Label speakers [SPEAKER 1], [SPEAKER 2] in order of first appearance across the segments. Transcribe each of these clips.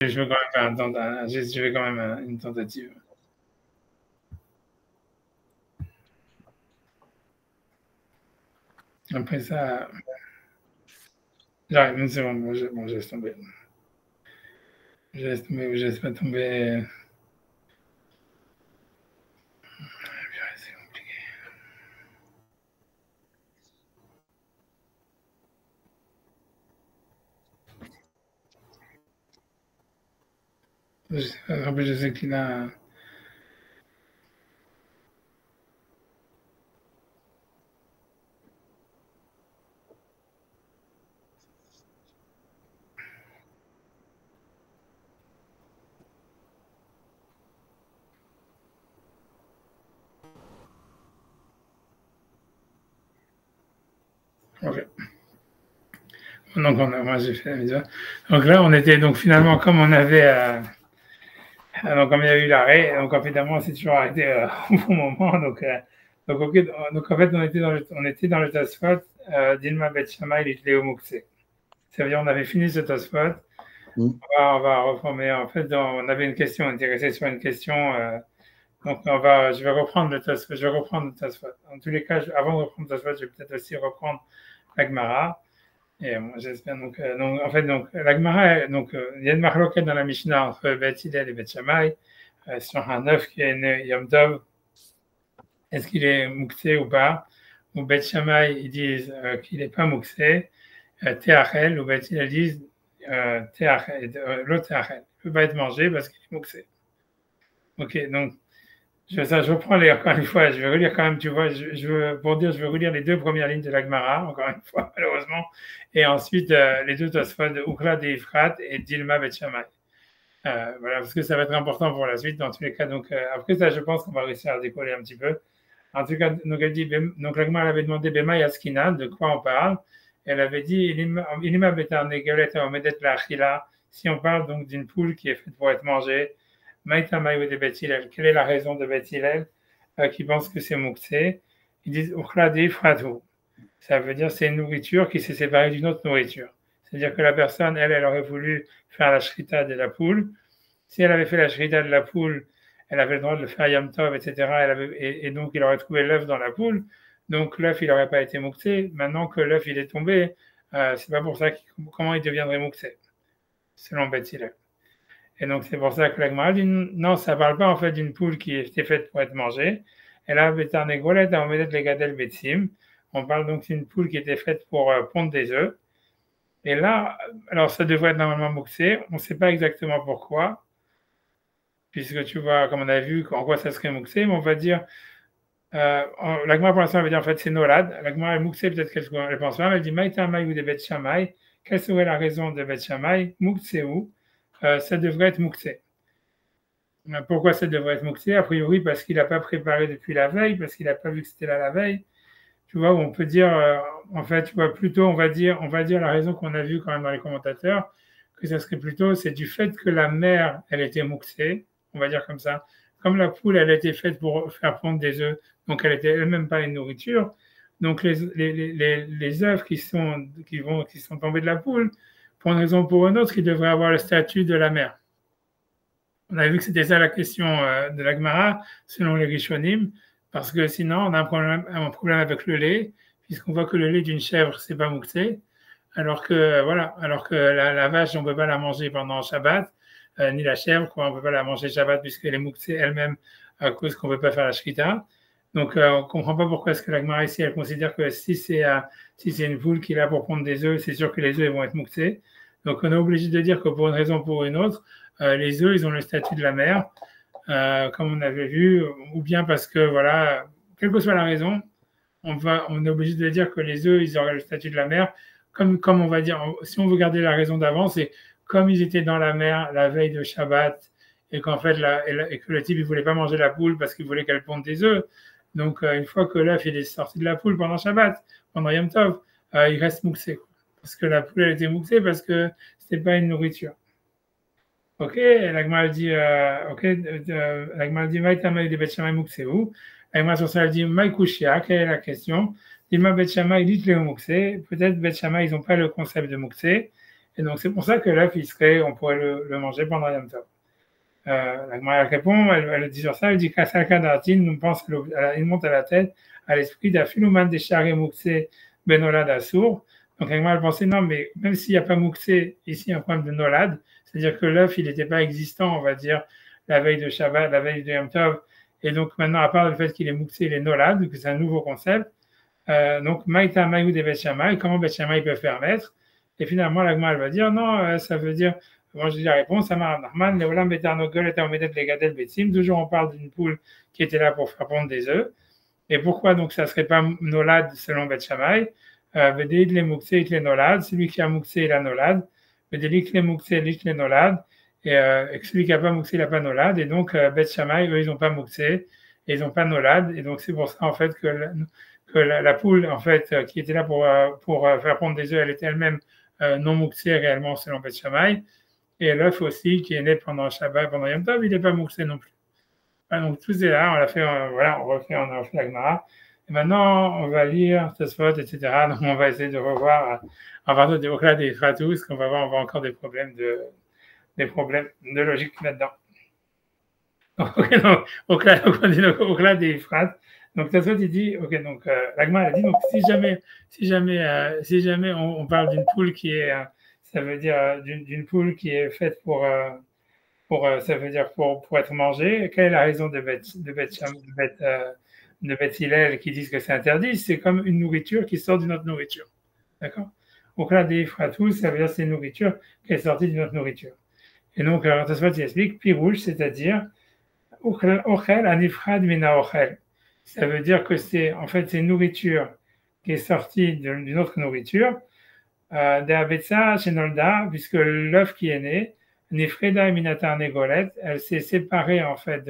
[SPEAKER 1] je veux quand même faire je vais quand même une tentative. Après ça, j'arrive, c'est bon, bon, je laisse tomber. Je laisse pas tomber. C'est compliqué. En plus, je sais qu'il a. Ok. Donc, moi, j'ai fait la mitzvah. Donc là, on était, donc finalement, comme on avait. Donc, comme il y a eu l'arrêt, donc évidemment, on s'est toujours arrêté au bon moment. Donc, en fait, on était dans le Tosfot d'Ilma Bet Shammai Litleo Mukse. Ça veut dire on avait fini ce Tosfot. On va reformer. En fait, on avait une question, on était resté sur une question. Donc, je vais reprendre le Tosfot. Je vais reprendre le Tosfot. En tous les cas, avant de reprendre le Tosfot, je vais peut-être aussi reprendre la Gemara. Et moi, j'espère. Donc, en fait, donc, la Gemara, donc, il y a une marloquette dans la Mishnah entre Bet Hillel et Bet Shammai sur un œuf qui est né Yom Tov. Est-ce qu'il est mouxé ou pas? Ou Bet Shammai, ils disent qu'il n'est pas mouxé. Teachel, ou Bet Hillel disent l'autre Teachel. Il ne peut pas être mangé parce qu'il est mouxé. Ok, donc, je reprends encore une fois, je vais relire quand même, tu vois, je vais relire les deux premières lignes de la Gemara, encore une fois, malheureusement, et ensuite les deux Tosfot de Ukla de Ifrat et Dilma Bet Shammai. Voilà, parce que ça va être important pour la suite, dans tous les cas. Donc, après ça, je pense qu'on va réussir à décoller un petit peu. En tout cas, donc, elle dit, donc la Gemara avait demandé Bema Yaskina, de quoi on parle. Elle avait dit, Ilima Betar Negelet Omedet La Achila, si on parle donc d'une poule qui est faite pour être mangée. Maïtamaï de Beth Hillel. Quelle est la raison de Beth Hillel qui pense que c'est mouxé? Ils disent Uchladi Fratu. Ça veut dire c'est une nourriture qui s'est séparée d'une autre nourriture. C'est-à-dire que la personne, elle aurait voulu faire la shrita de la poule. Si elle avait fait la shrita de la poule, elle avait le droit de le faire Yom Tov, etc. Et donc, il aurait trouvé l'œuf dans la poule. Donc, l'œuf, il n'aurait pas été mouxé. Maintenant que l'œuf, il est tombé, c'est pas pour ça comment il deviendrait mouxé, selon Beth Hillel. Et donc, c'est pour ça que la Gemara dit non, ça ne parle pas en fait d'une poule qui était faite pour être mangée. Et là, on parle donc d'une poule qui était faite pour pondre des œufs. Et là, alors ça devrait être normalement mouxé. On ne sait pas exactement pourquoi, puisque tu vois, comme on a vu, en quoi ça serait mouxé, mais on va dire, la Gemara pour l'instant, elle va dire en fait c'est Nolad. La Gemara est mouxé, peut-être qu'elle ne pense pas, mais elle dit Maïta Maï ou de Bet Shammai. Quelle serait la raison de Bet Shammai? Mouxé où? Ça devrait être mouxé. Pourquoi ça devrait être mouxé? A priori, parce qu'il n'a pas préparé depuis la veille, parce qu'il n'a pas vu que c'était là la veille. Tu vois, on peut dire, en fait, tu vois, plutôt, on va dire la raison qu'on a vue quand même dans les commentateurs, que ça serait plutôt, c'est du fait que la mère, elle était mouxée, on va dire comme ça. Comme la poule, elle a été faite pour faire pondre des œufs, donc elle n'était elle-même pas une nourriture. Donc les œufs qui sont tombés de la poule, pour une raison ou pour une autre, ils devraient avoir le statut de la mère. On a vu que c'était ça la question de la Gemara, selon les Rishonim, parce que sinon, on a un problème avec le lait, puisqu'on voit que le lait d'une chèvre, c'est pas mouxé, alors que la vache, on ne peut pas la manger pendant Shabbat, ni la chèvre, on ne peut pas la manger Shabbat, puisqu'elle est mouxée elle-même à cause qu'on ne peut pas faire la shrita. Donc, on ne comprend pas pourquoi est-ce que la Gemara ici, elle considère que si c'est une poule qui est là pour prendre des œufs, c'est sûr que les œufs vont être mouxés. Donc, on est obligé de dire que pour une raison ou pour une autre, les œufs, ils ont le statut de la mère, comme on avait vu, ou bien parce que, voilà, quelle que soit la raison, on est obligé de dire que les œufs, ils auraient le statut de la mère, comme on va dire, si on veut garder la raison d'avant, c'est comme ils étaient dans la mer la veille de Shabbat, et qu'en fait, et que le type, il voulait pas manger la poule parce qu'il voulait qu'elle ponde des œufs. Donc, une fois que l'œuf, il est sorti de la poule pendant Shabbat, pendant Yom Tov, il reste mouxé. Parce que la poule, elle était mouxée parce que c'était pas une nourriture. Ok, la Gemara dit, la Gemara dit, Maïtamaï de Bet Shammai Mouxéou. La Gemara sur ça, elle dit, Maïkouchia, quelle est la question? Dilma Bet Shammai dit Léo Mouxé. Peut-être Bet Shammai, ils n'ont pas le concept de Mouxé. Et donc, c'est pour ça que l'œuf, on pourrait le manger pendant Yom Tov. La Gemara répond, elle dit sur ça, elle dit qu'Asalka Dartin nous pense, il monte à la tête à l'esprit d'Afiluman des Charé Mouxé Benolad Assour. Donc, la Gemara elle pensait, non, mais même s'il n'y a pas Mouxé, ici, il y a un problème de Nolad, c'est-à-dire que l'œuf, il n'était pas existant, on va dire, la veille de Shabbat, la veille de Yom Tov. Et donc, maintenant, à part le fait qu'il est Mouxé, il est Nolad, que c'est un nouveau concept. Donc, Maïta Maïou des Bet Shammai, comment Bet Shammai peut permettre? Et finalement, la Gemara elle va dire, non, ça veut dire. Moi, je dis la réponse, Amar Nachman, Leolam Betarnogol et Omedet Legadel Betzim. Toujours, on parle d'une poule qui était là pour faire pondre des œufs. Et pourquoi donc ça ne serait pas Nolad selon Bet Shammai? Vedeid le Mouxé, it le Nolad. Celui qui a Mouxé, il a Nolad. Vedelik le Mouxé, lit le Nolad. Et celui qui n'a pas Mouxé, il n'a pas Nolad. Et donc, Bet Shammai, eux, ils n'ont pas Mouxé et ils n'ont pas Nolad. Et donc, c'est pour ça, en fait, que la poule, en fait, qui était là pour faire pondre des œufs, elle était elle-même non Mouxé réellement selon Bet Shammai. Et l'œuf aussi, qui est né pendant Shabbat, pendant Yom Tov, il n'est pas mouxé non plus. Voilà, donc tout c'est là, on l'a fait, voilà, on a refait la Gemara. Et maintenant, on va lire Tosfot, etc. Donc on va essayer de revoir, à partir des Okla des Fratus, qu'on va voir, on va encore des problèmes de logique là-dedans. Ok, donc, Okla des Frat. Donc Tosfot, il dit, ok, donc la Gemara, elle dit, donc si jamais on parle d'une poule qui est ça veut dire d'une poule qui est faite ça veut dire pour être mangée. Quelle est la raison de Beth Hillel qui disent que c'est interdit? C'est comme une nourriture qui sort d'une autre nourriture. D'accord? Donc là, des fratus, ça veut dire c'est une nourriture qui est sortie d'une autre nourriture. Et donc, Tosfot il explique, pirouche, c'est-à-dire ochel anifrad mina ochel. Ça veut dire que c'est une nourriture qui est sortie d'une autre nourriture. Chez Nolda, puisque l'œuf qui est né, Nifreda et Minatar Negolet, elle s'est séparée en fait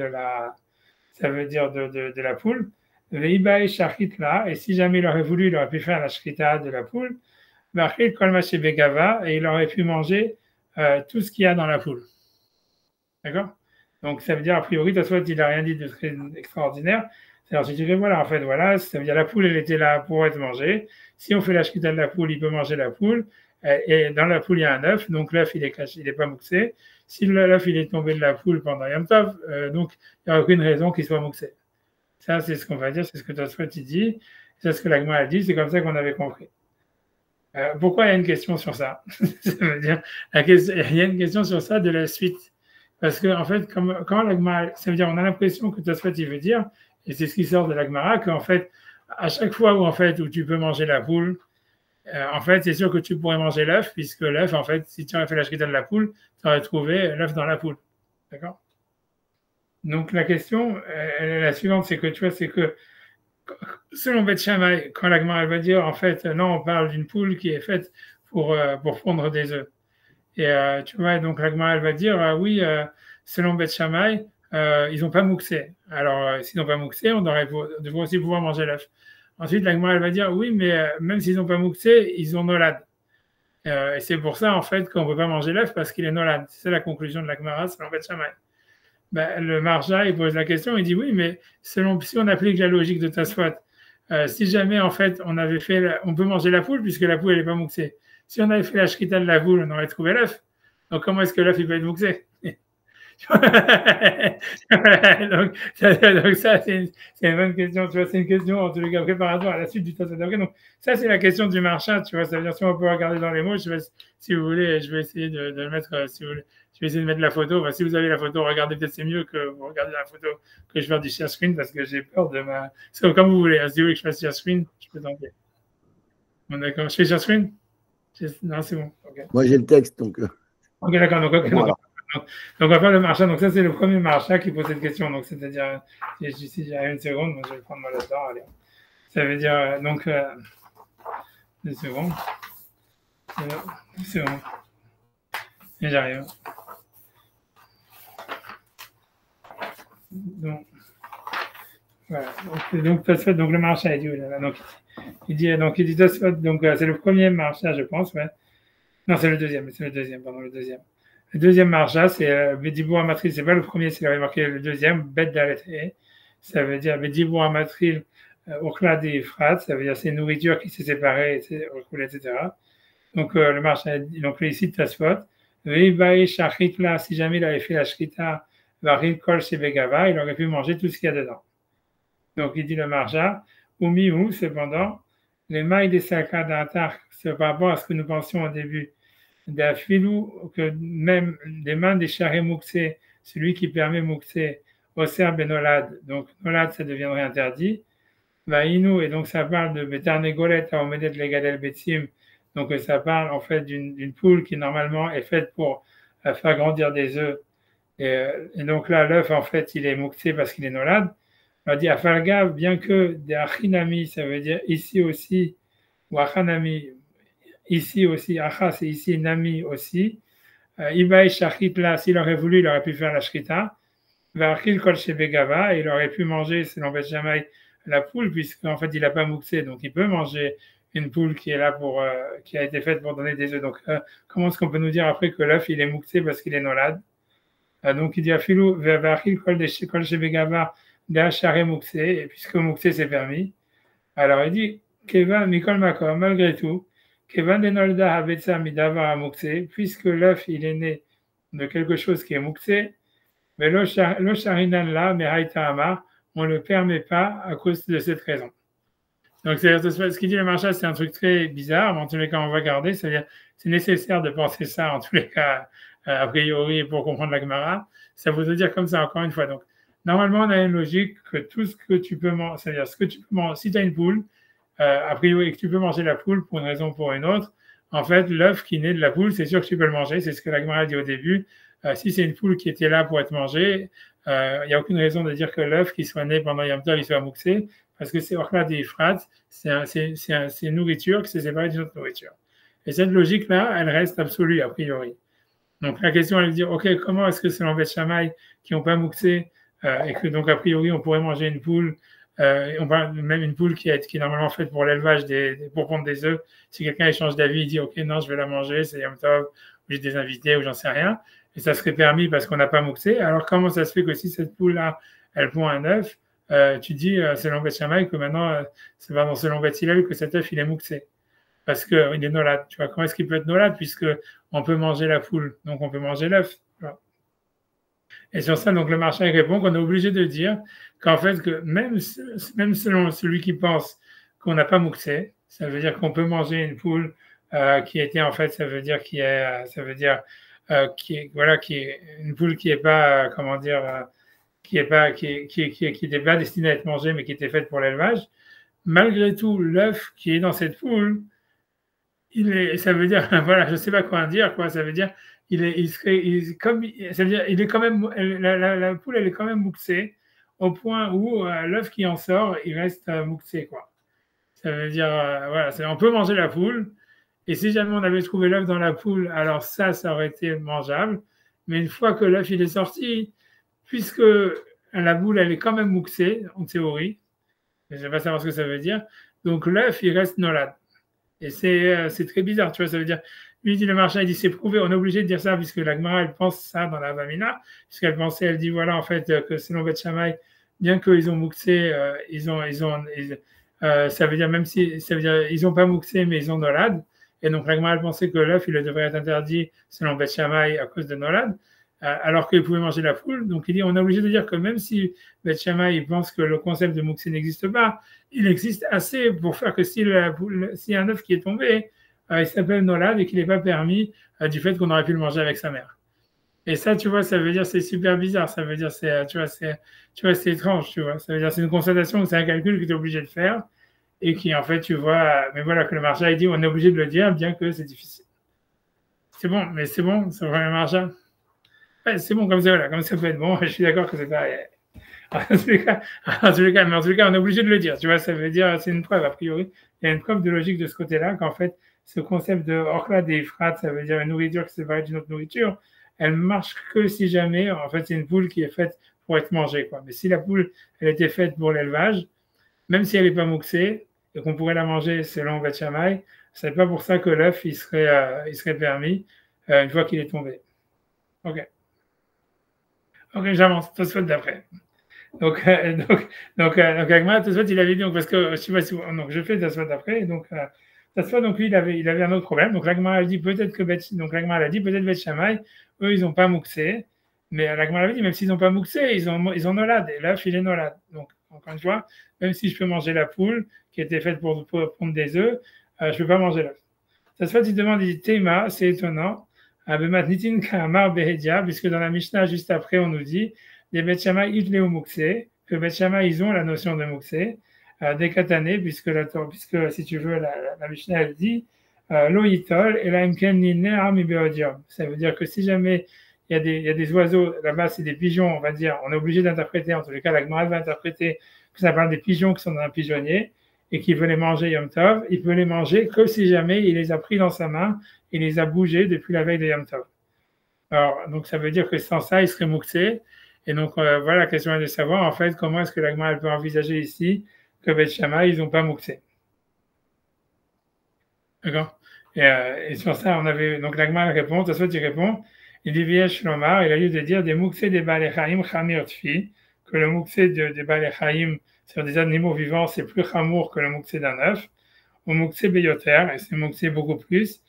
[SPEAKER 1] ça veut dire de la poule. Veiba et Shachitla, et si jamais il aurait voulu, il aurait pu faire la Shchita de la poule. Bachil Kolmaché Begava, et il aurait pu manger tout ce qu'il y a dans la poule. D'accord? Donc ça veut dire, a priori, soit il n'a rien dit de très extraordinaire. Alors, si tu dis, voilà, en fait, voilà, ça veut dire la poule, elle était là pour être mangée. Si on fait la shkita de la poule, il peut manger la poule. Et dans la poule, il y a un œuf. Donc, l'œuf, il est caché, il n'est pas mouxé. Si l'œuf, il est tombé de la poule pendant Yom Tov, donc, il n'y a aucune raison qu'il soit mouxé. Ça, c'est ce qu'on va dire, c'est ce que Tosfot dit. C'est ce que l'Agma a dit, c'est comme ça qu'on avait compris. Pourquoi il y a une question sur ça? Ça veut dire, il y a une question sur ça de la suite. Parce que, en fait, quand l'Agma, ça veut dire, on a l'impression que Tosfot, il veut dire, et c'est ce qui sort de l'Agmara, qu'en fait, à chaque fois où tu peux manger la poule, en fait, c'est sûr que tu pourrais manger l'œuf, puisque l'œuf, en fait, si tu aurais fait la shkita de la poule, tu aurais trouvé l'œuf dans la poule. D'accord? Donc, la question, la suivante, c'est que, tu vois, c'est que, selon Beth Shammai, quand l'Agmara va dire, en fait, non, on parle d'une poule qui est faite pour pondre des œufs. Et tu vois, donc l'Agmara, elle va dire, selon Beth Shammai, ils n'ont pas mouxé. Alors, s'ils n'ont pas mouxé, on devrait aussi pouvoir manger l'œuf. Ensuite, l'Agmara, elle va dire, oui, mais même s'ils n'ont pas mouxé, ils ont nolad. Et c'est pour ça, en fait, qu'on ne peut pas manger l'œuf parce qu'il est nolad. C'est la conclusion de l'Agmara, selon Beth Shammai. Ben, le Marja, il pose la question, il dit, oui, mais si on applique la logique de Tosfot, si jamais, en fait, on peut manger la poule puisque la poule, elle n'est pas mouxée. Si on avait fait la shkita de la poule, on aurait trouvé l'œuf. Donc, comment est-ce que l'œuf, il peut être mouxé? donc, ça, c'est une bonne question. Tu vois, c'est une question, en tout cas, préparatoire à la suite du Tosfot. Donc, ça, c'est la question du Marcha. Tu vois, ça veut dire si on peut regarder dans les mots, si vous voulez, je vais essayer de le mettre, si vous voulez. Je vais essayer de mettre la photo. Enfin, si vous avez la photo, regardez, peut-être c'est mieux que vous regardez la photo que je fasse du share screen parce que j'ai peur de ma. C'est comme vous voulez. Si vous voulez que je fasse share screen, je peux tenter. Bon, d'accord. Je fais share screen? Non, c'est bon. Okay.
[SPEAKER 2] Moi, j'ai le texte. Donc,
[SPEAKER 1] ok, d'accord. Donc, on va faire le marcha. Donc, ça, c'est le premier marcha qui pose cette question. Donc, c'est-à-dire, si j'ai une seconde, moi, je vais prendre moi là-dedans. Allez. Ça veut dire, donc, 2 secondes. 2 secondes. Et j'arrive. Donc, voilà. Donc le marcha, il dit, donc, il dit Tosfot, donc, c'est le premier marcha, je pense, ouais. Non, c'est le deuxième, pardon, le deuxième. Le deuxième marcha, c'est Bedibou Amatril, c'est pas le premier, c'est marqué le deuxième, Bet Dalet, ça veut dire Bedibou Amatril, Okla de Efrat, ça veut dire c'est une nourriture qui s'est séparée, recoulée, etc. Donc, le marchand, donc ici, Tasfot, là, si jamais il avait fait la shrita, varil kol shebegava, il aurait pu manger tout ce qu'il y a dedans. Donc, il dit le marja, ou miou, cependant, les mailles des sakras d'Atar, c'est par rapport à ce que nous pensions au début, d'Afilou, que même les mains des charés mouxé, celui qui permet mouxé, au serbe et nolad, donc nolad, ça deviendrait interdit. Vaïnou, et donc ça parle de Betarnegolet à Omedet Legadel Betsim, donc ça parle en fait d'une poule qui normalement est faite pour faire grandir des œufs. Et donc là, l'œuf, en fait, il est mouxé parce qu'il est nolad. On dit Afalgav, bien que des Achinami, ça veut dire ici aussi, ou Achanami, ici aussi, Acha, c'est ici, Nami aussi. Ibaï Shachit, là, s'il aurait voulu, il aurait pu faire la Shrita. Vachil Kol Shebegava, il aurait pu manger, selon Bet Shammai, la poule, puisqu'en fait, il n'a pas mouxé, donc il peut manger une poule qui est là pour, qui a été faite pour donner des œufs. Donc, comment est-ce qu'on peut nous dire après que l'œuf, il est mouxé parce qu'il est nolade? Donc, il dit Afilou, Vachil Kol Shebegava, Dachare mouxé, et puisque mouxé, c'est permis. Alors, il dit, Kevan Mikol Makom, malgré tout, Kevan Denolda Habetsa Midava mouxé, puisque l'œuf, il est né de quelque chose qui est mouxé, mais l'Osharinan là, mais Haïtama, on ne le permet pas à cause de cette raison. Donc, ce qu'il dit le marchal, c'est un truc très bizarre, mais en tous les cas, on va garder. C'est-à-dire, c'est nécessaire de penser ça, en tous les cas, a priori, pour comprendre la Gemara. Ça veut dire comme ça, encore une fois. Donc, normalement, on a une logique que tout ce que tu peux manger, c'est-à-dire ce que tu peux manger, si tu as une poule, a priori, que tu peux manger la poule pour une raison ou pour une autre, en fait, l'œuf qui naît de la poule, c'est sûr que tu peux le manger. C'est ce que la Gemara dit au début. Si c'est une poule qui était là pour être mangée, il n'y a aucune raison de dire que l'œuf qui soit né pendant Yom Tov, il soit mouxé, parce que c'est Orkla des Ifrat, c'est une nourriture qui s'est séparée d'une autre nourriture. Et cette logique-là, elle reste absolue, a priori. Donc la question, elle est de dire, OK, comment est-ce que c'est l'embête Shamaï qui n'ont pas mouxé, et que donc a priori, on pourrait manger une poule, on parle même une poule qui est normalement faite pour l'élevage, pour pondre des œufs. Si quelqu'un échange d'avis, il dit, OK, non, je vais la manger, c'est Yom Tov, ou j'ai des invités, ou j'en sais rien. Et ça serait permis parce qu'on n'a pas mouxé. Alors, comment ça se fait que si cette poule-là, elle pond un œuf, tu dis, selon Beth Shammai, que maintenant, c'est pas selon Beth Hillel que cet œuf, il est mouxé. Parce qu'il est nolade. Tu vois, comment est-ce qu'il peut être nolade puisque on peut manger la poule, donc on peut manger l'œuf. Et sur ça, donc le marchand répond qu'on est obligé de dire qu'en fait, que même selon celui qui pense qu'on n'a pas mouxé, ça veut dire qu'on peut manger une poule qui était en fait, ça veut dire qui est, ça veut dire qui est une poule qui est pas, comment dire, qui n'était pas destinée à être mangée, mais qui était faite pour l'élevage. Malgré tout, l'œuf qui est dans cette poule, ça veut dire, voilà, je sais pas quoi dire, quoi. Ça veut dire, ça veut dire, il est quand même, la poule, elle est quand même mouxée au point où l'œuf qui en sort, il reste mouxé, quoi. Ça veut dire, voilà, on peut manger la poule. Et si jamais on avait trouvé l'œuf dans la poule, alors ça aurait été mangeable. Mais une fois que l'œuf il est sorti, puisque la boule elle est quand même mouxée en théorie, je ne vais pas savoir ce que ça veut dire. Donc l'œuf il reste nolade. Et c'est très bizarre, tu vois. Ça veut dire, lui dit le marchand, il dit c'est prouvé. On est obligé de dire ça puisque la Gemara elle pense ça dans la Vamina, puisqu'elle pensait, elle dit voilà en fait que selon Beth Shammai, bien qu'ils ont mouxé, ça veut dire même si ça veut dire ils n'ont pas mouxé mais ils ont nolade. Et donc, la Gemara pensait que l'œuf, il devrait être interdit selon Beth Shammai à cause de Nolad, alors qu'il pouvait manger la poule. Donc, il dit, on est obligé de dire que même si Beth Shammai pense que le concept de Mouxé n'existe pas, il existe assez pour faire que s'il y a un œuf qui est tombé, il s'appelle Nolad et qu'il n'est pas permis du fait qu'on aurait pu le manger avec sa mère. Et ça, tu vois, ça veut dire c'est super bizarre. Ça veut dire tu vois, c'est étrange, tu vois. Ça veut dire c'est une constatation, c'est un calcul que tu es obligé de faire et qui, en fait, tu vois, mais voilà, que le marchand a dit, on est obligé de le dire, bien que c'est difficile. C'est bon, mais c'est bon, c'est vraiment marchand. Ouais, c'est bon, comme ça, voilà, comme ça peut être bon, je suis d'accord que c'est pas. En tous les cas, on est obligé de le dire, tu vois, ça veut dire, c'est une preuve, a priori, il y a une preuve de logique de ce côté-là, qu'en fait, ce concept de orkla des phrates, ça veut dire une nourriture qui se séparée d'une autre nourriture, elle marche que si jamais, en fait, c'est une poule qui est faite pour être mangée, quoi. Mais si la poule, elle était faite pour l'élevage, même si elle n'est pas mouxée, et qu'on pourrait la manger selon Beth Shammai, ce n'est pas pour ça que l'œuf il serait permis une fois qu'il est tombé. Ok, j'avance. Tosfot d'après. Donc Agma, Tosfot il avait dit donc parce que je sais pas si donc je fais Tosfot d'après donc Tosfot, donc lui, il avait un autre problème. Donc l'Agmara a dit peut-être que Bet Shammai, eux, ils n'ont pas mouxé. Mais l'Agmara avait dit, même s'ils n'ont pas mouxé, ils ont nolad. Et l'œuf, il est nolad. Donc, encore une fois, même si je peux manger la poule qui était faite pour pondre des œufs, je ne peux pas manger l'œuf. Tosfot, il demande, il dit, Tema, c'est étonnant. Nitin Kamar Behedia, puisque dans la Mishnah, juste après, on nous dit, les Bet Shammai, Itleu Mouxé, que Bet Shammai, ils ont la notion de mouxé. Des katané, puisque si tu veux, la Mishnah, elle dit Lo yitol, et la imken niner mi beodium. Ça veut dire que si jamais il y a des oiseaux, là-bas, c'est des pigeons, on va dire, on est obligé d'interpréter, en tous les cas, la Gemara va interpréter que ça parle des pigeons qui sont dans un pigeonnier et qui veut les manger Yom Tov, il peut les manger que si jamais il les a pris dans sa main et les a bougés depuis la veille de Yom Tov. Alors, donc ça veut dire que sans ça, il serait mouxé. Et donc, voilà, la question est de savoir, en fait, comment est-ce que la Gemara peut envisager ici que Bet Shammai, ils n'ont pas mouxé. D'accord. Et sur ça, on avait, donc l'Agma répond, Tosfot il répond, il dit Viesh Lomar, il a lieu de dire des mouxés des Balechaim Chamir Tfi, que le mouxé des Balechaim, sur des animaux vivants, c'est plus chamour que le mouxé d'un œuf, ou mouxé Beyoter, et c'est mouxé beaucoup plus,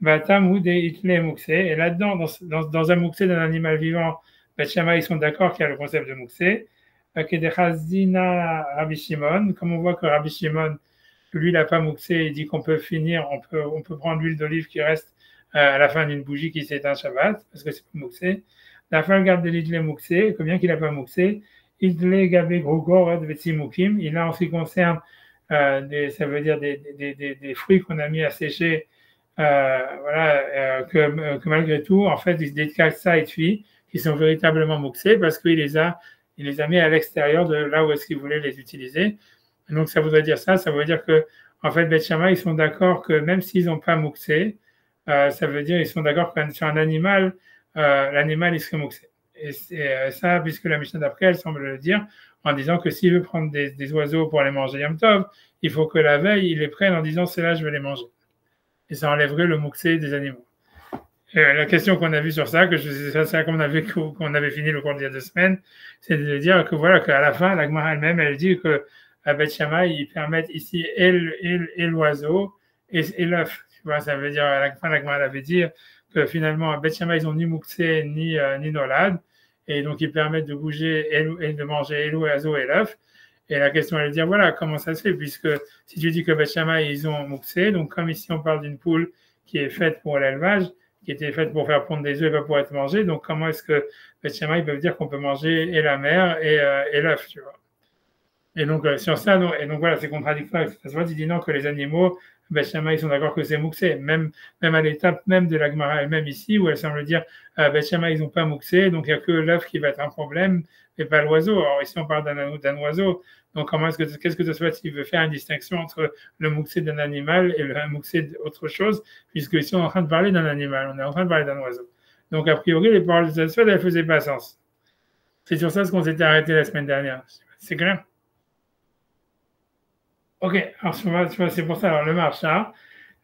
[SPEAKER 1] Batam ou des Itle mouxé, et là-dedans, dans un mouxé d'un animal vivant, Bet Shammai, ils sont d'accord qu'il y a le concept de mouxé, Rabbi Shimon, comme on voit que Rabbi Shimon, lui, il n'a pas mouxé, il dit qu'on peut finir, on peut prendre l'huile d'olive qui reste à la fin d'une bougie qui s'éteint Shabbat, parce que c'est pas mouxé. La fin garde de l'idlé mouxé, que bien qu'il n'a pas mouxé, idlé gabé grogor vetsimoukim, il a en ce qui concerne, ça veut dire des fruits qu'on a mis à sécher, que malgré tout, en fait, des ça et tuis, qui sont véritablement mouxés, parce qu'il les a mis à l'extérieur de là où est-ce qu'ils voulaient les utiliser. Et donc, ça voudrait dire ça veut dire que, en fait, Bet Shammai, ils sont d'accord que même s'ils n'ont pas mouxé, ça veut dire ils sont d'accord que sur un animal, l'animal, il serait mouxé. Et c'est ça, puisque la Mishnah d'après, elle semble le dire, en disant que s'il veut prendre des oiseaux pour les manger Yom Tov, il faut que la veille, il les prenne en disant c'est là, je vais les manger. Et ça enlèverait le mouxé des animaux. La question qu'on a vue sur ça, c'est qu'on avait fini le cours d'il y a 2 semaines, c'est de dire que voilà, qu'à la fin, la Gemara elle-même, elle dit que à Bet Shammai, ils permettent ici et l'oiseau et l'œuf. Tu vois, ça veut dire, à la fin, la Gemara avait dit que finalement, à Bet Shammai, ils n'ont ni mouxé ni nolad, et donc ils permettent de bouger et de manger et l'oiseau et l'œuf. Et la question est de dire, voilà, comment ça se fait, puisque si tu dis que Bet Shammai, ils ont mouxé, donc comme ici on parle d'une poule qui est faite pour l'élevage, qui était faite pour faire pondre des œufs et pas pour être mangée, donc comment est-ce que Bet Shammai peuvent dire qu'on peut manger et la mère et l'œuf, tu vois. Et donc, sur ça, non, et donc voilà, c'est contradictoire. Ça il dit non, que les animaux, Bet Shammai, ils sont d'accord que c'est mouxé. Même à l'étape même de la Gemara elle-même ici, où elle semble dire, Bet Shammai, ils n'ont pas mouxé, donc il n'y a que l'œuf qui va être un problème, et pas l'oiseau. Alors ici, on parle d'un oiseau. Donc, qu'est-ce que tu souhaites s'il veut faire une distinction entre le mouxé d'un animal et le mouxé d'autre chose, puisque ici, on est en train de parler d'un animal, on est en train de parler d'un oiseau. Donc, a priori, les paroles de Tosfot, elles ne faisaient pas sens. C'est sur ça ce qu'on s'était arrêté la semaine dernière. C'est clair? Ok, alors tu vois, c'est pour ça. Alors le marchand,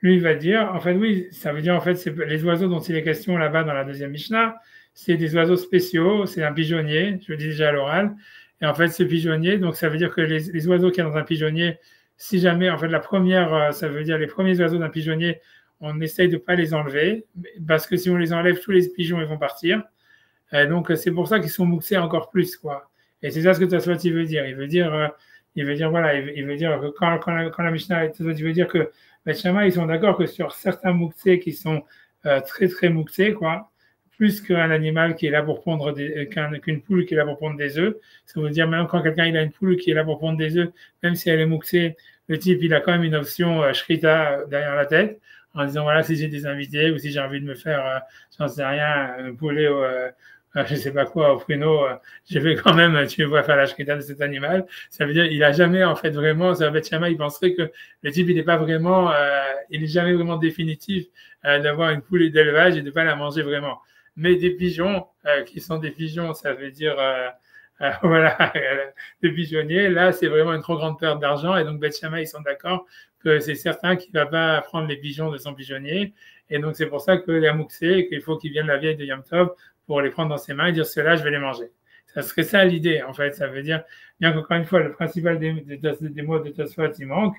[SPEAKER 1] lui, il va dire, en fait, oui, ça veut dire, en fait, c'est les oiseaux dont il est question là-bas dans la deuxième Mishnah, c'est des oiseaux spéciaux, c'est un pigeonnier, je le dis déjà à l'oral. Et en fait, ce pigeonnier, donc ça veut dire que les oiseaux qu'il y a dans un pigeonnier, si jamais, en fait, ça veut dire les premiers oiseaux d'un pigeonnier, on essaye de ne pas les enlever, parce que si on les enlève, tous les pigeons, ils vont partir. Donc, c'est pour ça qu'ils sont mouxés encore plus, quoi. Et c'est ça ce que Tosfot, il veut dire. Il veut dire, voilà, il veut dire que quand la Mishnah, il veut dire que Bet Shammai, ils sont d'accord que sur certains mouxés qui sont très, très mouxés, quoi, plus qu'un animal qui est là pour pondre qu'une poule qui est là pour pondre des œufs. Ça veut dire, même quand quelqu'un il a une poule qui est là pour pondre des œufs, même si elle est mouxée, le type, il a quand même une option shrita derrière la tête, en disant, voilà, si j'ai des invités ou si j'ai envie de me faire, j'en sais rien, un poulet je sais pas quoi, au pruneau, je vais quand même, tu vois, faire la shrita de cet animal. Ça veut dire, il a jamais, en fait, vraiment, ça Bet Shammai, il penserait que le type, il n'est pas vraiment, il est jamais vraiment définitif d'avoir une poule d'élevage et de pas la manger vraiment. Mais des pigeons, qui sont des pigeons, ça veut dire, voilà, des pigeonniers, là, c'est vraiment une trop grande perte d'argent. Et donc, Bet Shammai, ils sont d'accord que c'est certain qu'il va pas prendre les pigeons de son pigeonnier. Et donc, c'est pour ça qu'il a mouxé, qu'il faut qu'il vienne la vieille de Yom Tov pour les prendre dans ses mains et dire ceux-là, je vais les manger. Ça serait ça l'idée, en fait. Ça veut dire, bien qu'encore une fois, le principal des mots de Tosfot, il manque.